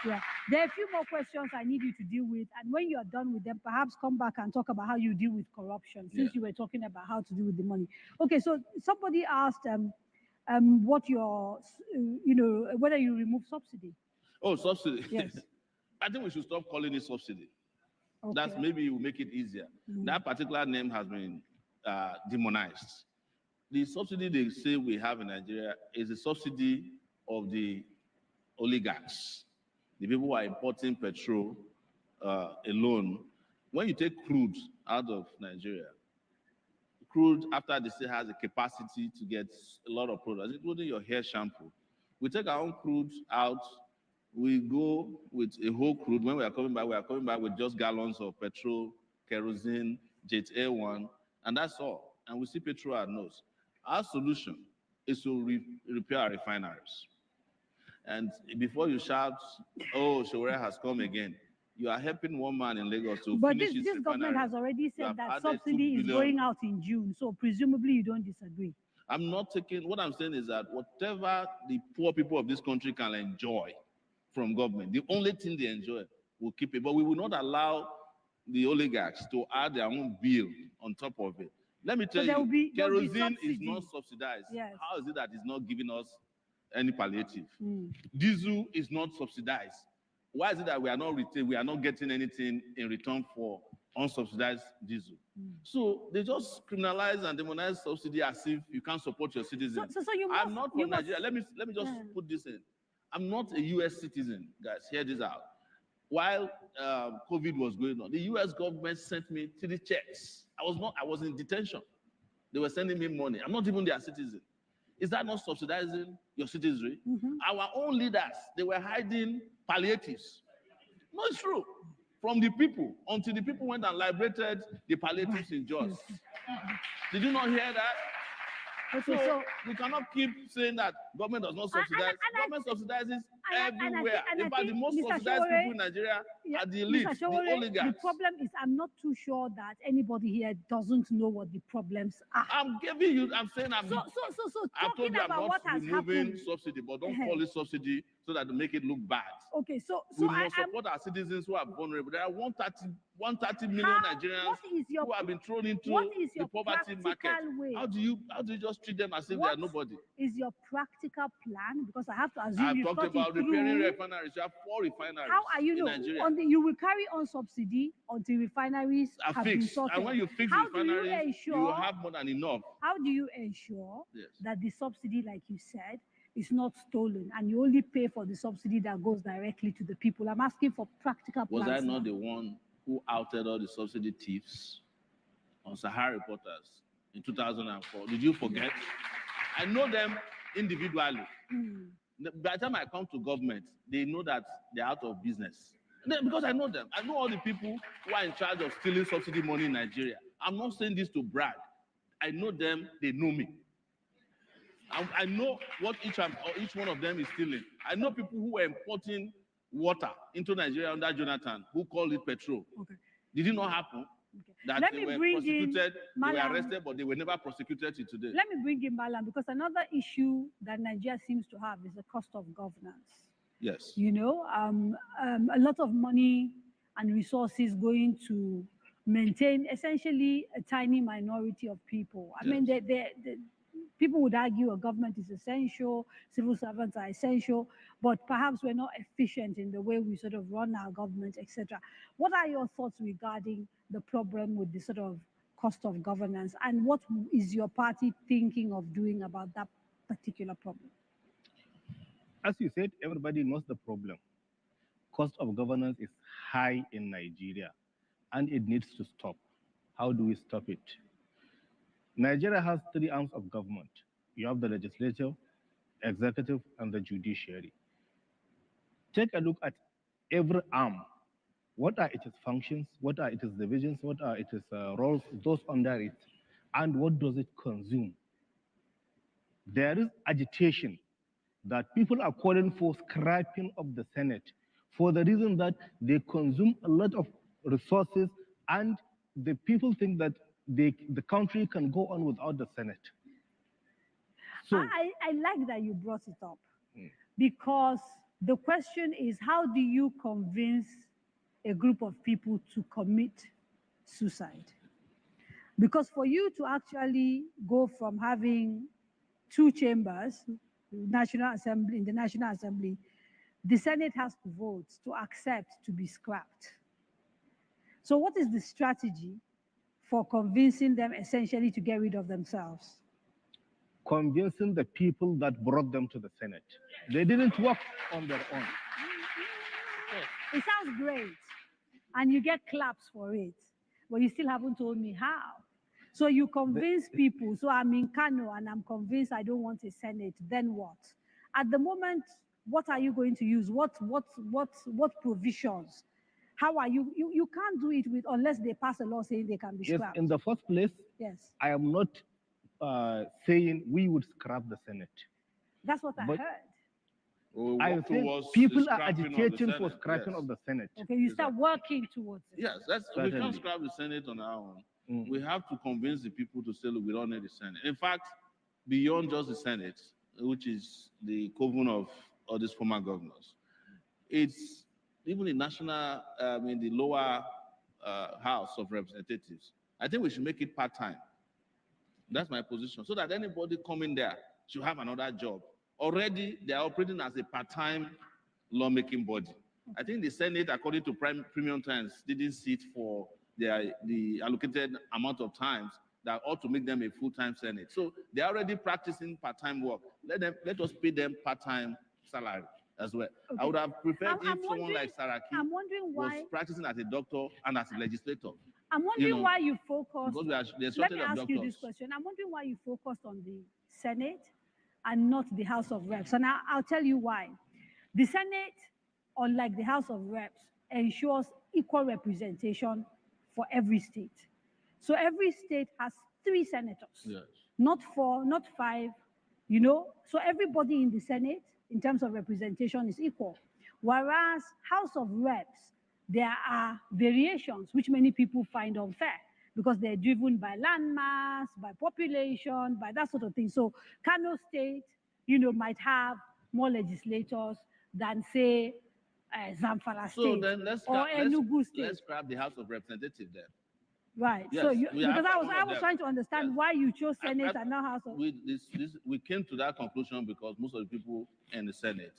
Yeah, there are a few more questions I need you to deal with, and when you are done with them, perhaps come back and talk about how you deal with corruption. Since you were talking about how to deal with the money. Okay, so somebody asked what your, whether you remove subsidy. Oh, subsidy. Yes. I think we should stop calling it subsidy. Okay. That's maybe it will make it easier. That particular name has been demonized. The subsidy they say we have in Nigeria is a subsidy of the oligarchs, the people who are importing petrol alone. When you take crude out of Nigeria, crude after the state has a capacity to get a lot of products, including your hair shampoo. We take our own crude out, we go with a whole crude. When we are coming back with just gallons of petrol, kerosene, jet A1, and that's all. And we see petrol at nose. Our solution is to repair our refineries. And before you shout, oh, Sowore has come again, you are helping one man in Lagos to finish his This government has already said that subsidy is going out in June, so presumably you don't disagree. I'm not taking, what I'm saying is that whatever the poor people of this country can enjoy from government, the only thing they enjoy, we'll keep it. But we will not allow the oligarchs to add their own bill on top of it. Let me tell you, kerosene is not subsidized. Yes. How is it that it's not giving us any palliative? Diesel is not subsidized. Why is it that we are not getting anything in return for unsubsidized diesel? So they just criminalize and demonize subsidy as if you can't support your citizens. So you I'm not from Nigeria. Let me just put this in. I'm not a US citizen, guys. Hear this out. While COVID was going on, the US government sent me 3 checks. I was in detention. They were sending me money. I'm not even their citizen. Is that not subsidizing your citizenry? Our own leaders, they were hiding palliatives. No, it's true. From the people, until the people went and liberated the palliatives in Jos. Did you not hear that? Okay, so we cannot keep saying that government does not subsidize. Government subsidizes everywhere. In fact, the most subsidized people in Nigeria are the elites, the oligarchs. The problem is I'm not too sure that anybody here doesn't know what the problems are. I'm giving you, I'm saying I'm talking about what has happened. Subsidy, but don't call it subsidy so that to make it look bad. Okay, so we must support our citizens who are vulnerable. There are 130 million Nigerians who have been thrown into the poverty market. How do you just treat them as if they are nobody? Is your practical plan? Because I have to assume I've talked about repairing refineries. You have 4 refineries. How are you in Nigeria? You will carry on subsidy until refineries have been sorted. And when you fix refineries, you will have more than enough. How do you ensure that the subsidy, like you said, is not stolen and you only pay for the subsidy that goes directly to the people? I'm asking for practical plans. Was I not the one who outed all the subsidy thieves on Sahara Reporters in 2004? Did you forget? I know them individually. By the time I come to government, they know that they're out of business. Because I know them. I know all the people who are in charge of stealing subsidy money in Nigeria. I'm not saying this to brag. I know them, they know me. I know what each one of them is stealing. I know people who were importing water into Nigeria under Jonathan, who called it petrol. Okay. Did it not happen? That they were prosecuted, they were arrested, but they were never prosecuted till today. Let me bring in Malam, because another issue that Nigeria seems to have is the cost of governance. Yes. You know, a lot of money and resources going to maintain essentially a tiny minority of people. I mean, people would argue a government is essential, civil servants are essential, but perhaps we're not efficient in the way we sort of run our government, etc. What are your thoughts regarding the problem with the sort of cost of governance, and what is your party thinking of doing about that particular problem? As you said, everybody knows the problem. Cost of governance is high in Nigeria, and it needs to stop. How do we stop it? Nigeria has 3 arms of government. You have the legislature, executive, and the judiciary. Take a look at every arm. What are its functions? What are its divisions? What are its roles, those under it? And what does it consume? there is agitation that people are calling for scrapping of the Senate for the reason that they consume a lot of resources and the people think that the country can go on without the Senate. So I like that you brought it up because the question is, how do you convince a group of people to commit suicide? Because for you to actually go from having two chambers, National Assembly, in the National Assembly, the Senate has to vote to accept to be scrapped. So what is the strategy for convincing them essentially to get rid of themselves? Convincing the people that brought them to the Senate. They didn't work on their own. It sounds great, and you get claps for it, but you still haven't told me how. So you convince people, so I'm in Kano and I'm convinced I don't want a Senate, then what? At the moment, what are you going to use? What provisions? How are you can't do it with unless they pass a law saying they can be scrapped. Yes, in the first place, yes. I am not saying we would scrap the Senate. That's what I heard. I think people are agitating for scrapping of the Senate. Okay, you start working towards it. Yes, we can't scrap the Senate on our own. We have to convince the people to say, look, we don't need the Senate. In fact, beyond just the Senate, which is the coven of all these former governors, it's even the national, the lower House of Representatives. I think we should make it part-time. That's my position. So that anybody coming there should have another job. Already, they are operating as a part-time lawmaking body. I think the Senate, according to Premium Times, didn't sit for the allocated amount of times that ought to make them a full-time Senate. So they're already practicing part-time work. Let us pay them part-time salary as well. Okay. I would have preferred if someone like Saraki was practicing as a doctor and as a legislator. I'm wondering why you focused. Because let me ask you this question. I'm wondering why you focused on the Senate and not the House of Reps. And I'll tell you why. The Senate, unlike the House of Reps, ensures equal representation for every state. So every state has 3 senators, yes. Not 4, not 5, So everybody in the Senate, in terms of representation, is equal. Whereas House of Reps, there are variations which many people find unfair because they're driven by landmass, by population, by that sort of thing. So Kano State, might have more legislators than, say, Zamfara State or Enugu State. Let's grab the House of Representatives there. Right. Yes, so because I was trying to understand why you chose Senate and not House of. We came to that conclusion because most of the people in the Senate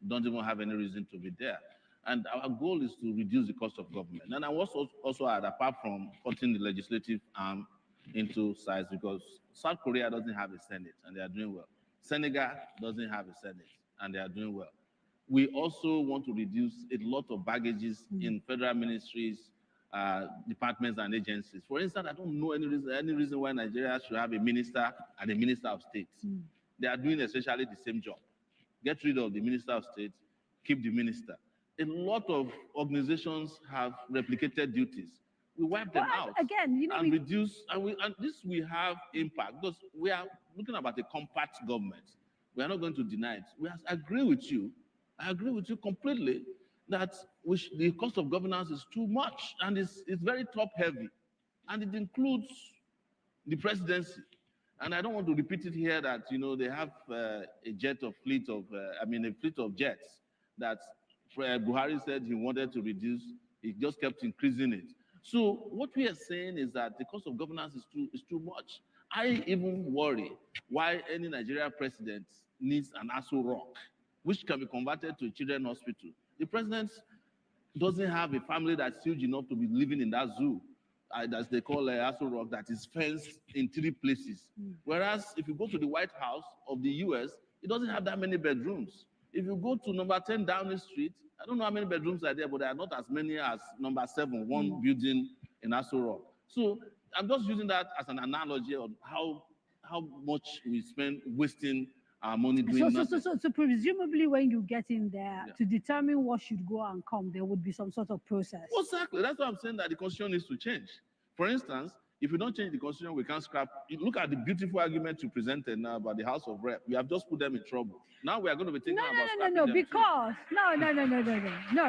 don't even have any reason to be there. And our goal is to reduce the cost of government. And I was also add, apart from cutting the legislative arm into size, because South Korea doesn't have a Senate and they are doing well. Senegal doesn't have a Senate and they are doing well. We also want to reduce a lot of baggages in federal ministries, departments and agencies. For instance, I don't know any reason why Nigeria should have a minister and a minister of state. They are doing essentially the same job. Get rid of the minister of state, keep the minister. A lot of organizations have replicated duties. We wipe them out again, and reduce, and this will have impact because we are looking about a compact government. We are not going to deny it. I agree with you. I agree with you completely that the cost of governance is too much and it's very top-heavy, and it includes the presidency. And I don't want to repeat it here that they have a fleet of jets that Buhari said he wanted to reduce. He just kept increasing it. So what we are saying is that the cost of governance is too much. I even worry why any Nigeria president needs an Aso Rock, which can be converted to a children's hospital. The president doesn't have a family that's huge enough to be living in that zoo, as they call Aso Rock, that is fenced in 3 places. Whereas if you go to the White House of the US, it doesn't have that many bedrooms. If you go to number 10 Downing Street, I don't know how many bedrooms are there, but there are not as many as number 7, one building in Aso Rock. So I'm just using that as an analogy of how much we spend wasting our money doing nothing. So presumably when you get in there, to determine what should go and come, there would be some sort of process. Exactly. That's why I'm saying that the constitution needs to change. For instance, If you don't change the constitution, we can't scrap. You look at the beautiful argument you presented now about the House of Rep. You have just put them in trouble. Now we are going to be thinking about scrapping them. Because no.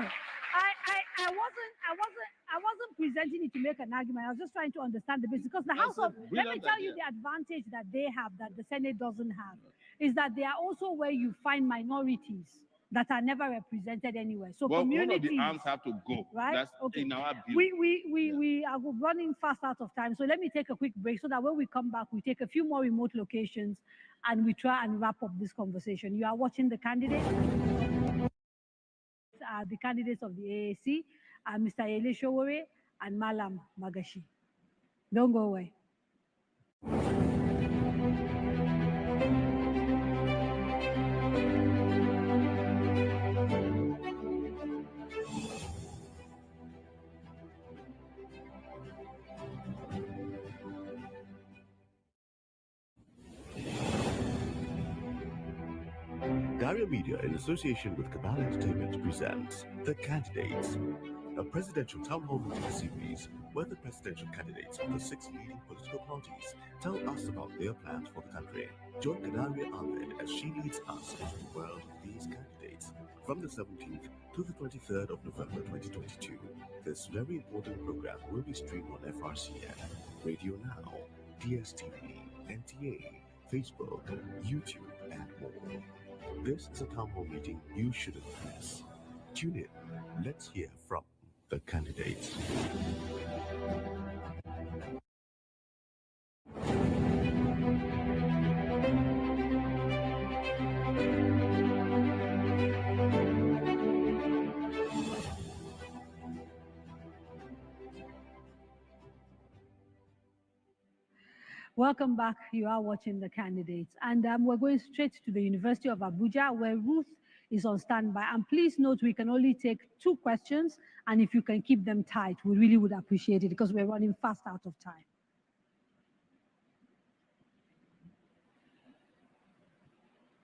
I wasn't presenting it to make an argument. I was just trying to understand the business, because the House of, let me tell you the advantage that they have that the Senate doesn't have, is that they are also where you find minorities that are never represented anywhere. So well, communities, one of the arms have to go. Right? That's okay. In our view. We are running fast out of time. So let me take a quick break so that when we come back, we take a few more remote locations and we try and wrap up this conversation. You are watching The Candidates. The candidates of the AAC are Mr. OMOYELE Sowore and Malam Magashi. Don't go away. Daria Media, in association with Cabal Entertainment, presents The Candidates, a presidential town hall meeting series where the presidential candidates of the 6 leading political parties tell us about their plans for the country. Join Kadariah Ahmed as she leads us into the world of these candidates from the 17th to the 23rd of November 2022. This very important program will be streamed on FRCN, Radio Now, DSTV, NTA, Facebook, YouTube, and more. This is a town hall meeting you shouldn't miss. Tune in. Let's hear from the candidates. Welcome back. You are watching The Candidates. And we're going straight to the University of Abuja, where Ruth is on standby. And please note, we can only take 2 questions. And if you can keep them tight, we really would appreciate it, because we're running fast out of time.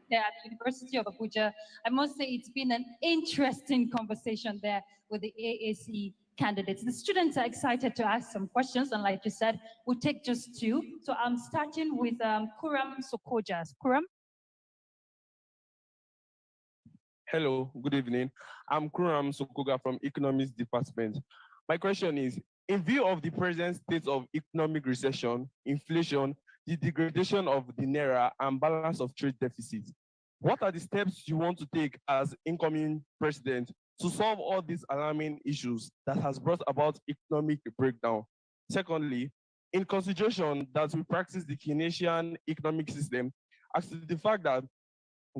There at the University of Abuja, I must say it's been an interesting conversation there with the AAC candidates. The students are excited to ask some questions, and like you said, we'll take just 2. So I'm starting with Kuram Sokojas. Kuram? Hello, good evening. I'm Kuram Sokoga from Economics Department. My question is, in view of the present state of economic recession, inflation, the degradation of the Naira, and balance of trade deficits, what are the steps you want to take as incoming president to solve all these alarming issues that has brought about economic breakdown? Secondly, in consideration that we practice the Keynesian economic system, as to the fact that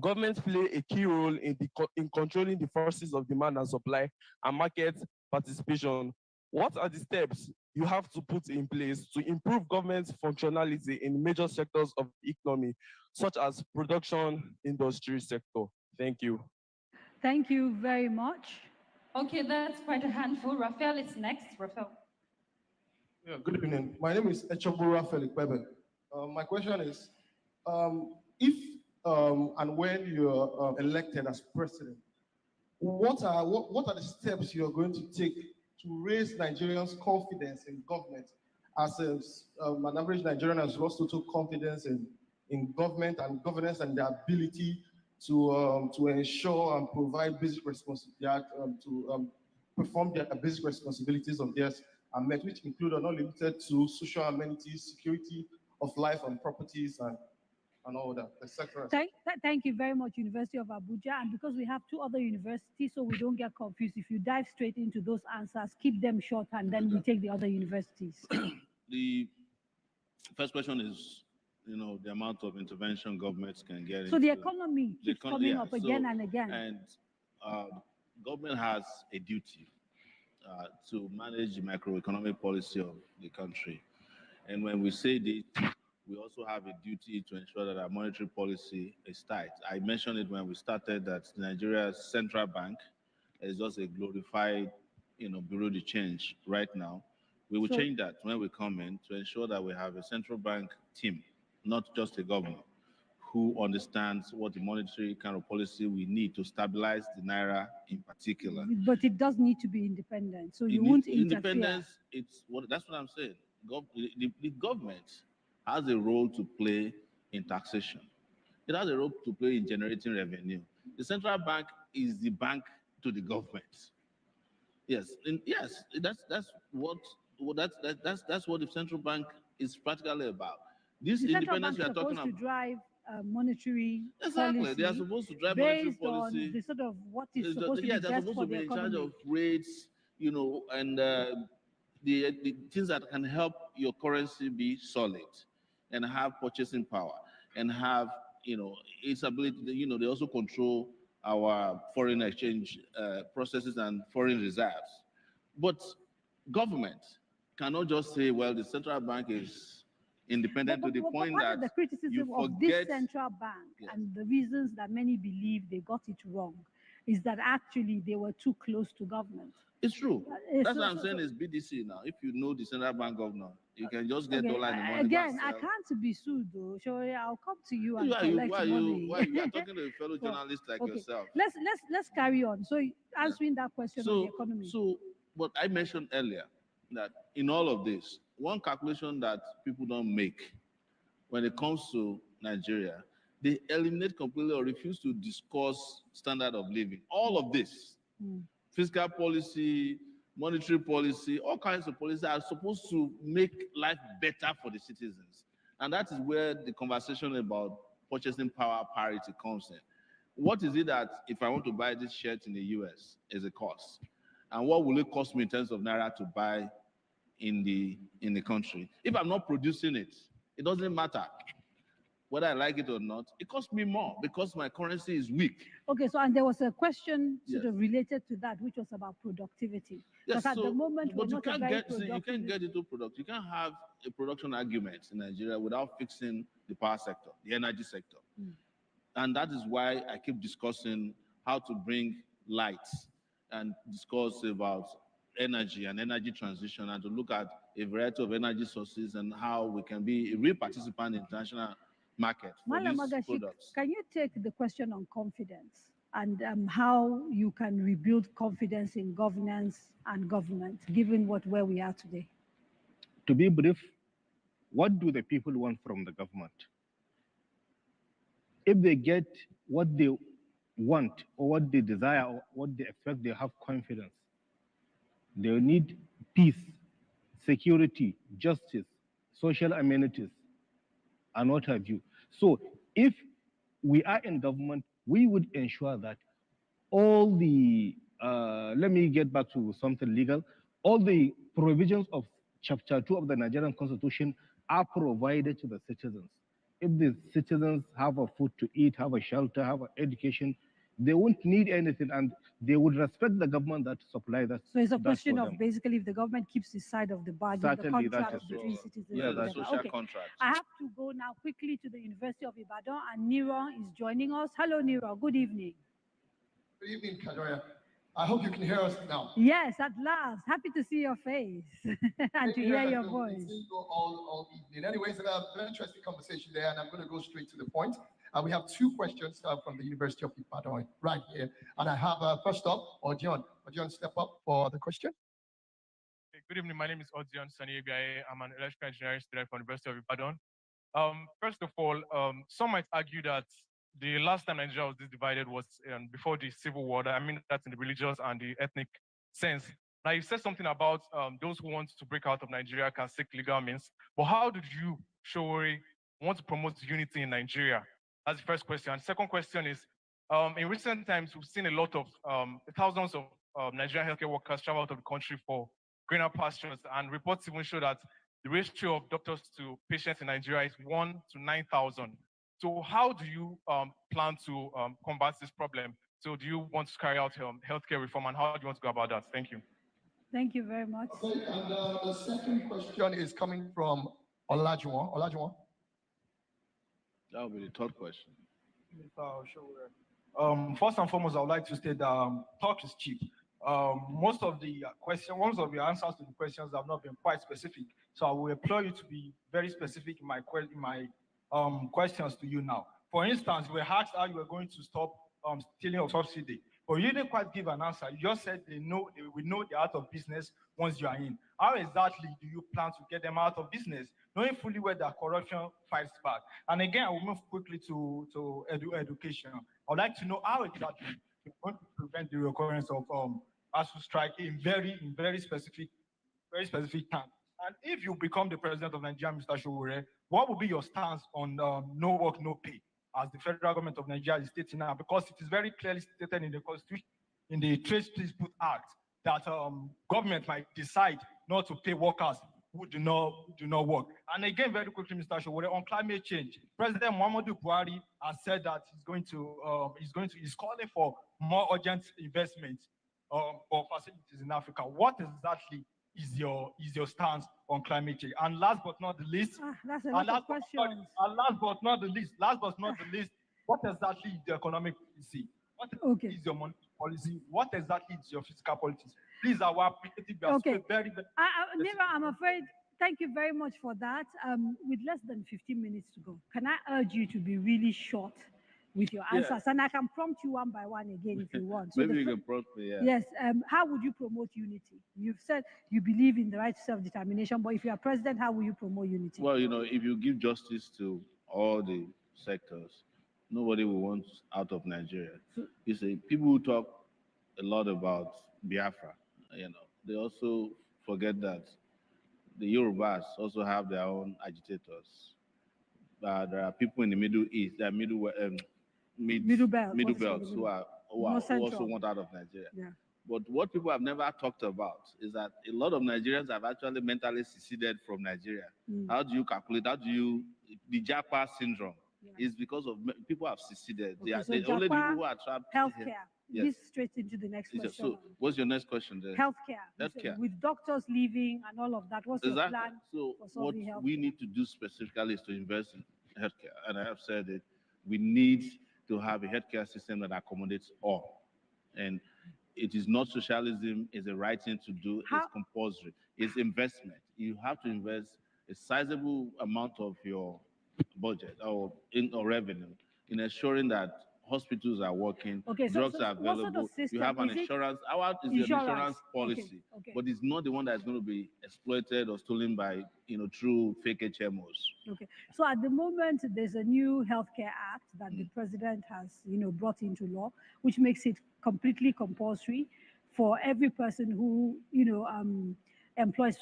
governments play a key role in controlling the forces of demand and supply and market participation, what are the steps you have to put in place to improve government's functionality in major sectors of the economy, such as production industry sector? Thank you. Thank you very much. Okay, that's quite a handful. Raphael is next. Raphael. Yeah, good evening. My name is Echobu Raphael Ikpebe. My question is, if and when you're elected as president, what are the steps you're going to take to raise Nigerians' confidence in government? As an average Nigerian has lost total confidence in government and governance and their ability to ensure and provide basic responsibilities, to perform their basic responsibilities of theirs are met, which include are not limited to social amenities, security of life and properties, and all that, etc. Thank you very much, University of Abuja. And because we have 2 other universities, so we don't get confused, if you dive straight into those answers, keep them short, and then we take the other universities. The first question is, the amount of intervention governments can get. So the economy keeps coming up again and again. And government has a duty to manage the macroeconomic policy of the country. And when we say this, we also have a duty to ensure that our monetary policy is tight. I mentioned it when we started that Nigeria's central bank is just a glorified, bureau de change right now. We will change that when we come in to ensure that we have a central bank team, not just a governor, who understands what the monetary kind of policy we need to stabilize the Naira in particular. But it does need to be independent, so you won't interfere. Independence, that's what I'm saying. the government has a role to play in taxation. It has a role to play in generating revenue. The central bank is the bank to the government. Yes, yes, that's what the central bank is practically about. This the central independence bank we are talking supposed to about. drive monetary Exactly, policy they are supposed to drive monetary based policy. on the sort of what is supposed to Yeah, be they're best supposed for to the be in charge economy. of rates, and the things that can help your currency be solid and have purchasing power and have, its ability, they also control our foreign exchange processes and foreign reserves. But government cannot just say, well, the central bank is independent to the point part that of the criticism you of this forget. central bank and the reasons that many believe they got it wrong is that actually they were too close to government. It's true. That's So- what I'm so- saying so- is BDC now. If you know the central bank governor, you can just get Okay, dollar in the morning. again, I can't be sued though. So I'll come to you and Why are you, collect why are money. you, why you are talking to a fellow Well, journalist like okay, yourself? let's carry on. So answering that question on the economy. So what I mentioned earlier, that in all of this, one calculation that people don't make when it comes to Nigeria, they eliminate completely or refuse to discuss standard of living. All of this, fiscal policy, monetary policy, all kinds of policies are supposed to make life better for the citizens. And that is where the conversation about purchasing power parity comes in. What is it that if I want to buy this shirt in the US is a cost? And what will it cost me in terms of Naira to buy in the country? If I'm not producing it, it doesn't matter whether I like it or not. It costs me more because my currency is weak. Okay, so and there was a question sort of related to that, which was about productivity. Yes, Because at the so, moment, we're but you not a can't very get see, you productive. can't get into product. You can't have a production argument in Nigeria without fixing the power sector, the energy sector. And that is why I keep discussing how to bring light and discuss about energy and energy transition and to look at a variety of energy sources and how we can be a real participant in international market for Malam these Magashi, products. can you take the question on confidence and how you can rebuild confidence in governance and government, given where we are today? To be brief, what do the people want from the government? If they get what they want or what they desire or what they expect, they have confidence. They need peace, security, justice, social amenities, and what have you. So if we are in government, we would ensure that all the, let me get back to something legal, all the provisions of Chapter 2 of the Nigerian Constitution are provided to the citizens. If the citizens have a food to eat, have a shelter, have an education, they won't need anything and they would respect the government that supply that. So it's a question of basically if the government keeps the side of the bargain, Certainly, the that contract is between so. citizens Yeah, and that's government. social Okay. contract. I have to go now quickly to the University of Ibadan, and Nira is joining us. Hello, Nira. Good evening. Good evening, Kadariah. I hope you can hear us now. Yes, at last. Happy to see your face and to hear your voice. All evening. Anyways, a very interesting conversation there, and I'm going to go straight to the point. We have two questions from the University of Ibadan right here. And I have, first up, Odion. Odion, step up for the question. Good evening. My name is Odion Sanibiaye. I'm an electrical engineering student from the University of Ibadan. First of all, some might argue that the last time Nigeria was this divided was before the civil war. I mean, that's in the religious and the ethnic sense. Now, you said something about those who want to break out of Nigeria can seek legal means. But how did you, Showore, want to promote unity in Nigeria? That's the first question. And second question is, in recent times, we've seen a lot of thousands of Nigerian healthcare workers travel out of the country for greener pastures. And reports even show that the ratio of doctors to patients in Nigeria is 1 to 9,000. So how do you plan to combat this problem? So do you want to carry out healthcare reform, and how do you want to go about that? Thank you. Thank you very much. Okay, and the second question is coming from Olajuwon. Olajuwon. That will be the third question. First and foremost, I would like to state that talk is cheap. Most of the answers to the questions have not been quite specific. So I will implore you to be very specific in my questions to you now. For instance, we were asked how you were going to stop stealing of subsidy. But you didn't quite give an answer. You just said they will know they're out of business once you are in. How exactly do you plan to get them out of business, knowing fully where the corruption fights back? And again, I will move quickly to education. I would like to know how exactly you're going to prevent the recurrence of ASU strike in very specific terms. And if you become the president of Nigeria, Mr. Sowore, what will be your stance on no work, no pay, as the federal government of Nigeria is stating now? Because it is very clearly stated in the Constitution, in the Trade Dispute Act, that government might decide not to pay workers who do not work. And again, very quickly, Mr. Sowore, on climate change, President Muhammadu Buhari has said that he's calling for more urgent investment for facilities in Africa. What exactly is your stance on climate change? And last but not the least, that's a lot of questions. Last but not the least, what exactly is the economic policy? What is your monetary policy? What exactly is your fiscal policy? Please, our applicative very, very. Nira, I'm afraid. Thank you very much for that. With less than 15 minutes to go, can I urge you to be really short with your answers? And I can prompt you one by one again if you want. So maybe you can prompt me, yeah. Yes. How would you promote unity? You've said you believe in the right to self-determination, but if you are president, how will you promote unity? Well, if you give justice to all the sectors, nobody will want out of Nigeria. You see, people who talk a lot about Biafra, they also forget that the Yorubas also have their own agitators. There are people in the Middle East, middle belts who also want out of Nigeria. Yeah. But what people have never talked about is that a lot of Nigerians have actually mentally seceded from Nigeria. How do you calculate? The Japa syndrome is because of people have seceded. Okay, They are the only people who are trapped. Healthcare. Yes. This straight into the next question. So, what's your next question there? Healthcare. With doctors leaving and all of that, what's your plan? So, for what solving healthcare? we need to do specifically is to invest in healthcare. And I have said it, we need to have a healthcare system that accommodates all. And it is not socialism, it's the right thing to do, it's compulsory. It's investment. You have to invest a sizable amount of your budget or revenue in ensuring that hospitals are working, drugs are available. You have an insurance. Ours is the insurance policy, but it's not the one that's going to be exploited or stolen by, through fake HMOs. Okay. So at the moment, there's a new healthcare act that the president has, brought into law, which makes it completely compulsory for every person who, employs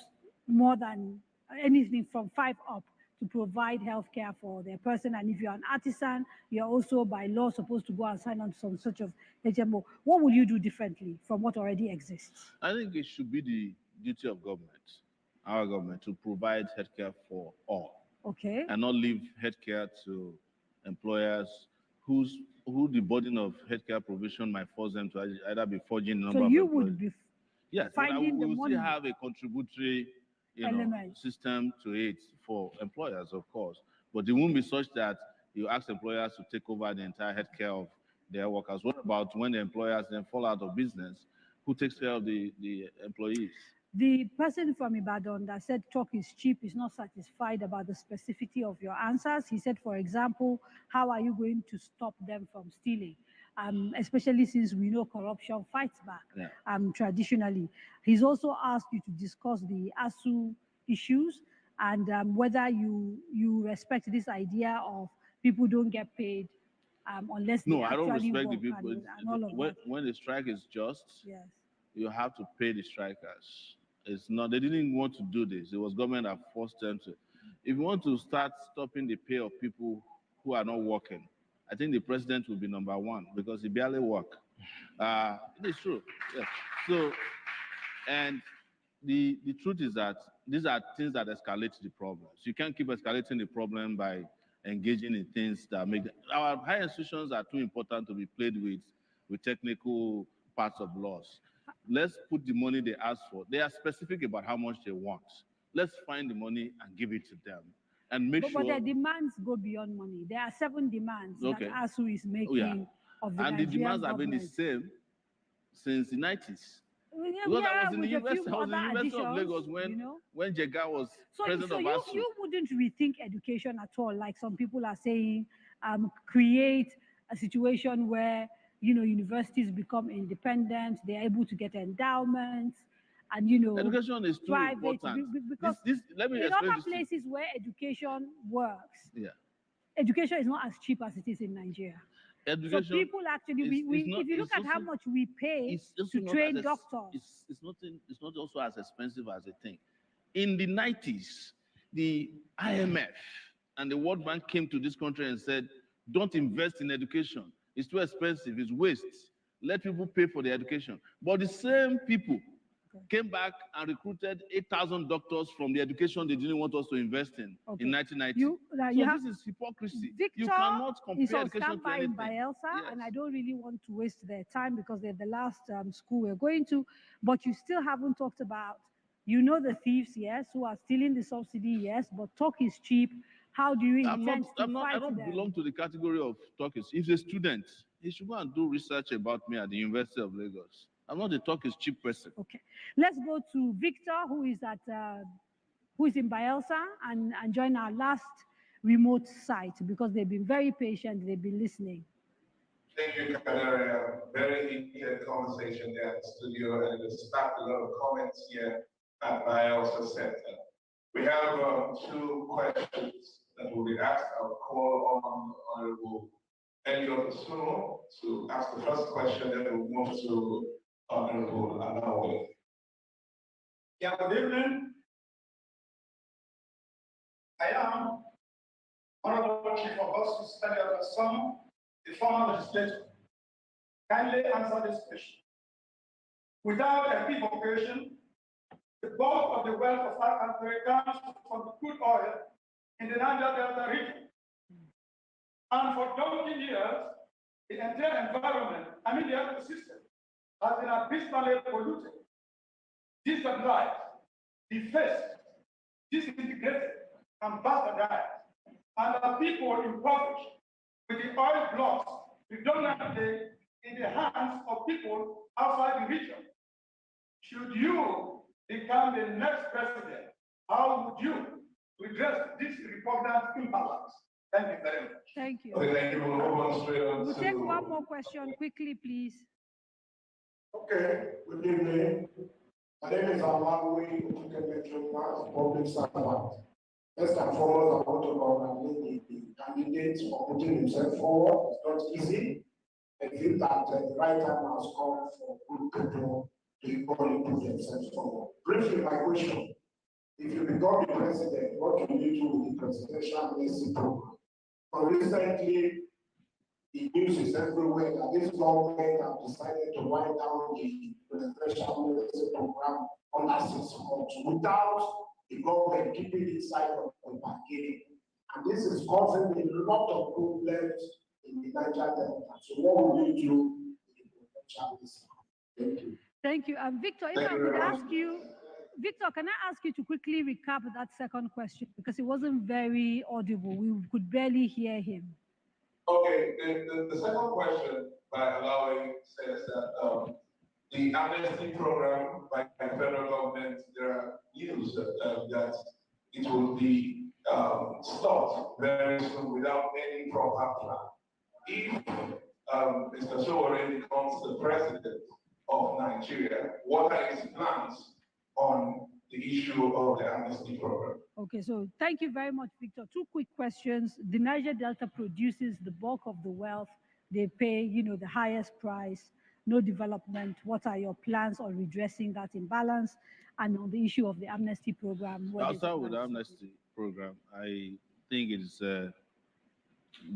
more than anything from 5 up to provide healthcare for their person. And if you're an artisan, you're also by law supposed to go and sign on to some sort of HMO. What will you do differently from what already exists? I think it should be the duty of government, our government, to provide healthcare for all. Okay. And not leave healthcare to employers who the burden of healthcare provision might force them to either be forging the number of employees. Would be finding the we will money. Still have a contributory system to it for employers, of course. But it won't be such that you ask employers to take over the entire healthcare of their workers. What about when the employers then fall out of business? Who takes care of the employees? The person from Ibadan that said talk is cheap is not satisfied about the specificity of your answers. He said, for example, how are you going to stop them from stealing? Especially since we know corruption fights back traditionally. He's also asked you to discuss the ASU issues and whether you respect this idea of people don't get paid unless they I don't actually respect work the people. and all of that. When the strike is just, Yes. you have to pay the strikers. It's not, they didn't want to do this. It was government that forced them to. If you want to start stopping the pay of people who are not working, I think the president will be number one because he barely work. It is true. Yeah. So, and the truth is that these are things that escalate the problems. You can't keep escalating the problem by engaging in things that make our higher institutions are too important to be played with technical parts of laws. Let's put the money they ask for. They are specific about how much they want. Let's find the money and give it to them. And make sure. But their demands go beyond money. There are 7 demands that ASU is making of the Nigerian the demands government. have been the same since the 90s. Because I was in the University of Lagos when Jega was president of ASU. You wouldn't rethink education at all, like some people are saying, create a situation where universities become independent, they're able to get endowments, and education is too important. Because Let me in explain other this to you. places where education works, Yeah. education is not as cheap as it is in Nigeria. Education so people actually, if you look at how much we pay to train doctors, it's not also as expensive as they think. In the 90s, the IMF and the World Bank came to this country and said, don't invest in education. It's too expensive, it's waste. Let people pay for the education. But the same people came back and recruited 8,000 doctors from the education they didn't want us to invest in 1990. This is hypocrisy. Victor You cannot compare is on education to standby in anything. Bielsa, and I don't really want to waste their time because they're the last school we're going to. But you still haven't talked about, the thieves, yes, who are stealing the subsidy, yes, but talk is cheap. How do you intend to fight I don't them? belong to the category of talkers. If a student, he should go and do research about me at the University of Lagos. I'm not a talk is cheap person. Okay, let's go to Victor, who is in Bielsa, and join our last remote site because they've been very patient. They've been listening. Thank you, Kadariah. Very detailed conversation there at the studio, and it sparked a lot of comments here at Bielsa Center. We have two questions that will be asked. I'll call on Honorable Elliot Osuno to ask the first question, then we'll move to Honorable Alawi. Yeah, good evening. I am Honorable Chief Augustus Elliot Osuno, the former legislator. Kindly answer this question. Without equivocation, the bulk of the wealth of our country comes from the crude oil in the Niger Delta region. And for donkey years, the entire environment, the ecosystem, has been abysmally polluted, destabilized, defaced, disintegrated, and bastardized, and the people impoverished with the oil blocks predominantly in the hands of people outside the region. Should you become the next president, how would you redress this repugnant imbalance? Thank you very much. Thank you. Okay, thank you. We'll take one more question quickly, please. Okay, good evening. My name is Alawi, public servant. First and foremost, I want to congratulate the candidate for putting himself forward. It's not easy. I feel that the right time has come for good people to equally put themselves forward. Briefly, my question: if you become the president, what will you do with the presidential mercy program? But recently, the news is everywhere that this government have decided to wind down the presidential mercy program under 6 months without the government keeping it side of the bargaining. And this is causing a lot of problems in the Niger Delta. So what will you do with the presidential mercy? Thank you. Thank you. Victor, if I could ask you, Victor, can I ask you to quickly recap that second question? Because it wasn't very audible. We could barely hear him. Okay, the second question by allowing says that the amnesty program by the federal government, there are news that it will be stopped very soon without any proper plan. If Mr. Sowore becomes the president of Nigeria, what are his plans on the issue of the amnesty program? Okay, so thank you very much, Victor. Two quick questions. The Niger Delta produces the bulk of the wealth. They pay, the highest price, no development. What are your plans on redressing that imbalance? And on the issue of the amnesty program? I'll start with the amnesty program. I think it's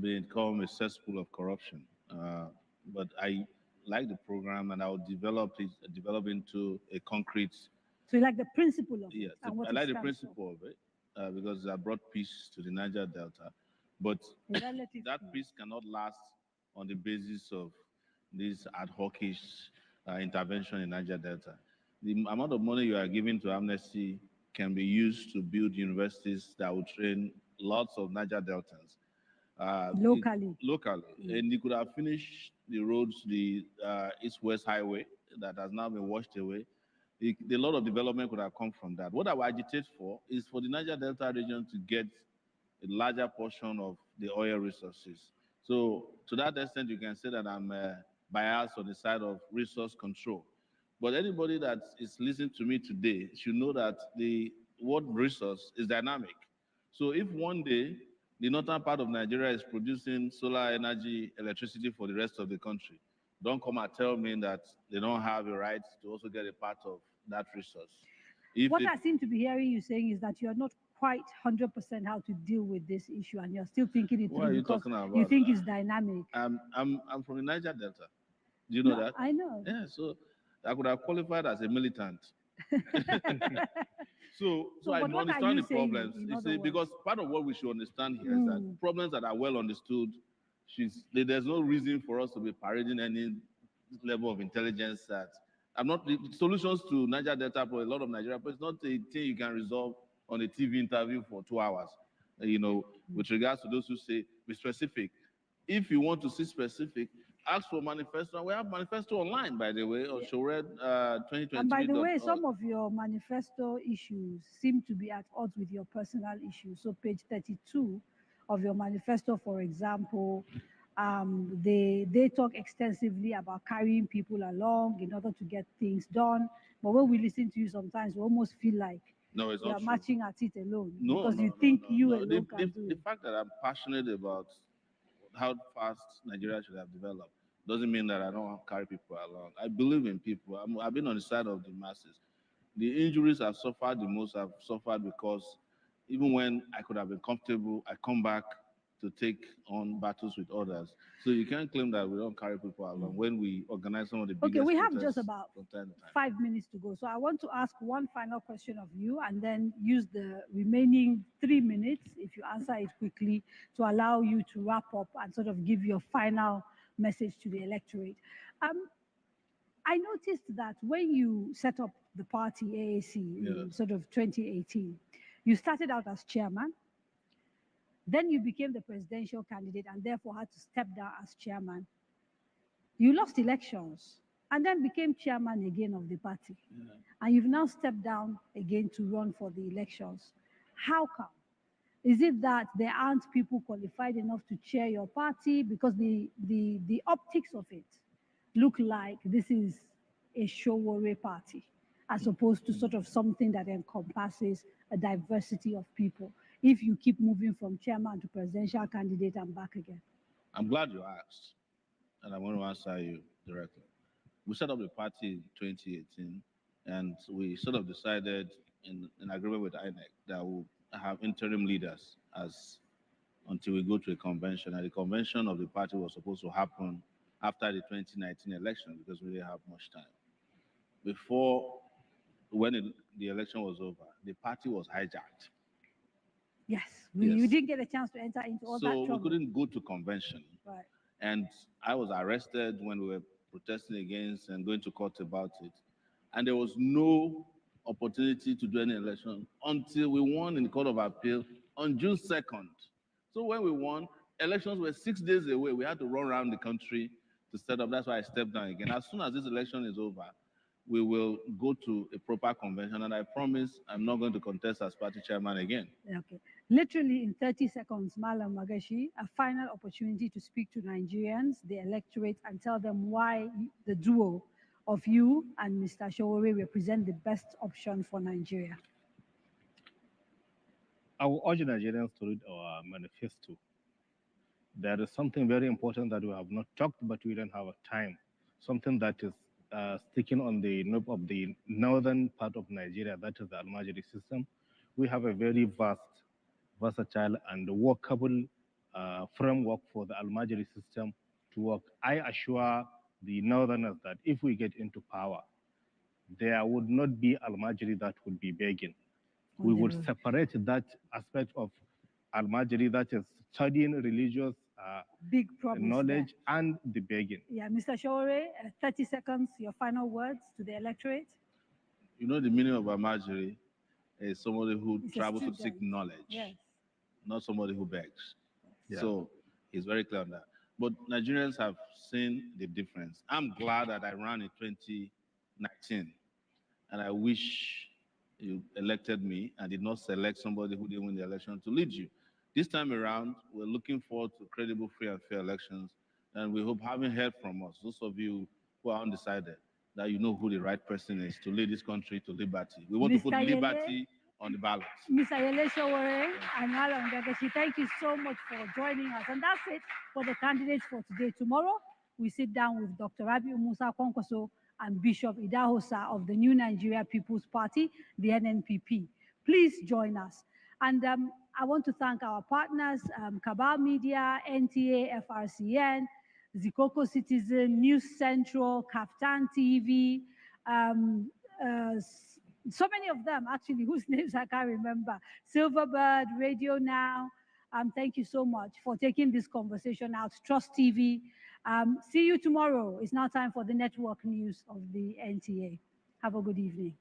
become a cesspool of corruption. But I like the program, and I'll develop into a concrete. So you like the principle of it? Yes, I like the principle of it because I brought peace to the Niger Delta. But that peace cannot last on the basis of this ad hoc-ish intervention in Niger Delta. The amount of money you are giving to amnesty can be used to build universities that will train lots of Niger Deltans. Locally. And you could have finished the roads, the East-West Highway that has now been washed away. A lot of development could have come from that. What I would agitate for is for the Niger Delta region to get a larger portion of the oil resources. So to that extent, you can say that I'm bias on the side of resource control. But anybody that is listening to me today should know that the word resource is dynamic. So if one day the northern part of Nigeria is producing solar energy, electricity for the rest of the country, don't come and tell me that they don't have a right to also get a part of that resource. What I seem to be hearing you saying is that you're not quite 100% how to deal with this issue, and you're still thinking it What are through you because talking about? you think it's dynamic. I'm from the Niger Delta. Do you know No, that? I know. Yeah, so I could have qualified as a militant. So I but what are understand you the saying, problems. in You other see, words? because part of what we should understand here is that problems that are well understood, there's no reason for us to be parading any level of intelligence that I'm not the solutions to Niger Delta for a lot of Nigeria, but it's not a thing you can resolve on a TV interview for 2 hours. With regards to those who say be specific. If you want to see specific, ask for manifesto. And we have manifesto online, by the way, on SHORED 2023. And by the way, some of your manifesto issues seem to be at odds with your personal issues. So page 32 of your manifesto, for example, they talk extensively about carrying people along in order to get things done. But when we listen to you sometimes, we almost feel like no, it's we not are true. marching at it alone. No, because no, you no, think no, you no. alone can do The it. fact that I'm passionate about how fast Nigeria should have developed doesn't mean that I don't want to carry people along. I believe in people. I've been on the side of the masses. The injuries I've suffered the most, I've suffered because even when I could have been comfortable, I come back to take on battles with others. So you can't claim that we don't carry people along when we organize some of the biggest Okay, we have protests just about from time to time. 5 minutes to go. So I want to ask one final question of you and then use the remaining 3 minutes, if you answer it quickly, to allow you to wrap up and sort of give your final message to the electorate. I noticed that when you set up the party AAC in sort of 2018, you started out as chairman, then you became the presidential candidate and therefore had to step down as chairman. You lost elections and then became chairman again of the party. And you've now stepped down again to run for the elections. How come? Is it that there aren't people qualified enough to chair your party? Because the optics of it look like this is a Sowore party, as opposed to sort of something that encompasses a diversity of people. If you keep moving from chairman to presidential candidate and back again. I'm glad you asked, and I want to answer you directly. We set up the party in 2018, and we sort of decided in agreement with INEC that we'll have interim leaders until we go to a convention. And the convention of the party was supposed to happen after the 2019 election because we didn't have much time. When the election was over, the party was hijacked. Yes, you didn't get a chance to enter into all that trouble. So we couldn't go to convention. Right. And I was arrested when we were protesting against and going to court about it. And there was no opportunity to do any election until we won in the Court of Appeal on June 2nd. So when we won, elections were 6 days away. We had to run around the country to set up. That's why I stepped down again. As soon as this election is over, we will go to a proper convention. And I promise I'm not going to contest as party chairman again. Okay. Literally in 30 seconds, Malam Magashi, a final opportunity to speak to Nigerians, the electorate, and tell them why the duo of you and Mr. Sowore represent the best option for Nigeria. I will urge Nigerians to read our manifesto. There is something very important that we have not talked, but we don't have time. Something that is sticking on the knob of the northern part of Nigeria, that is the Almajiri system. We have a very versatile and workable framework for the Almajiri system to work. I assure the northerners that if we get into power, there would not be Almajiri that would be begging. We would separate that aspect of Almajiri that is studying religious big knowledge and the begging. Yeah, Mr. Sowore, 30 seconds, your final words to the electorate. You know the meaning of Almajiri is somebody who travels to seek knowledge, not somebody who begs. Yeah. So he's very clear on that. But Nigerians have seen the difference. I'm glad that I ran in 2019, and I wish you elected me and did not select somebody who didn't win the election to lead you. This time around, we're looking forward to credible, free, and fair elections. And we hope, having heard from us, those of you who are undecided, that you know who the right person is to lead this country to liberty. We want to put liberty on the ballot. Mr. OMOYELE SOWORE and Haruna MagashI, thank you so much for joining us. And that's it for the candidates for today. Tomorrow, we sit down with Dr. Rabiu Musa Kwankwaso and Bishop Idahosa of the New Nigeria People's Party, the NNPP. Please join us. And I want to thank our partners, Cabal Media, NTA, FRCN, Zikoko Citizen, News Central, KAFTAN TV, so many of them actually whose names I can't remember, Silverbird, Radio Now. Thank you so much for taking this conversation out. Trust TV. See you tomorrow. It's now time for the network news of the NTA. Have a good evening.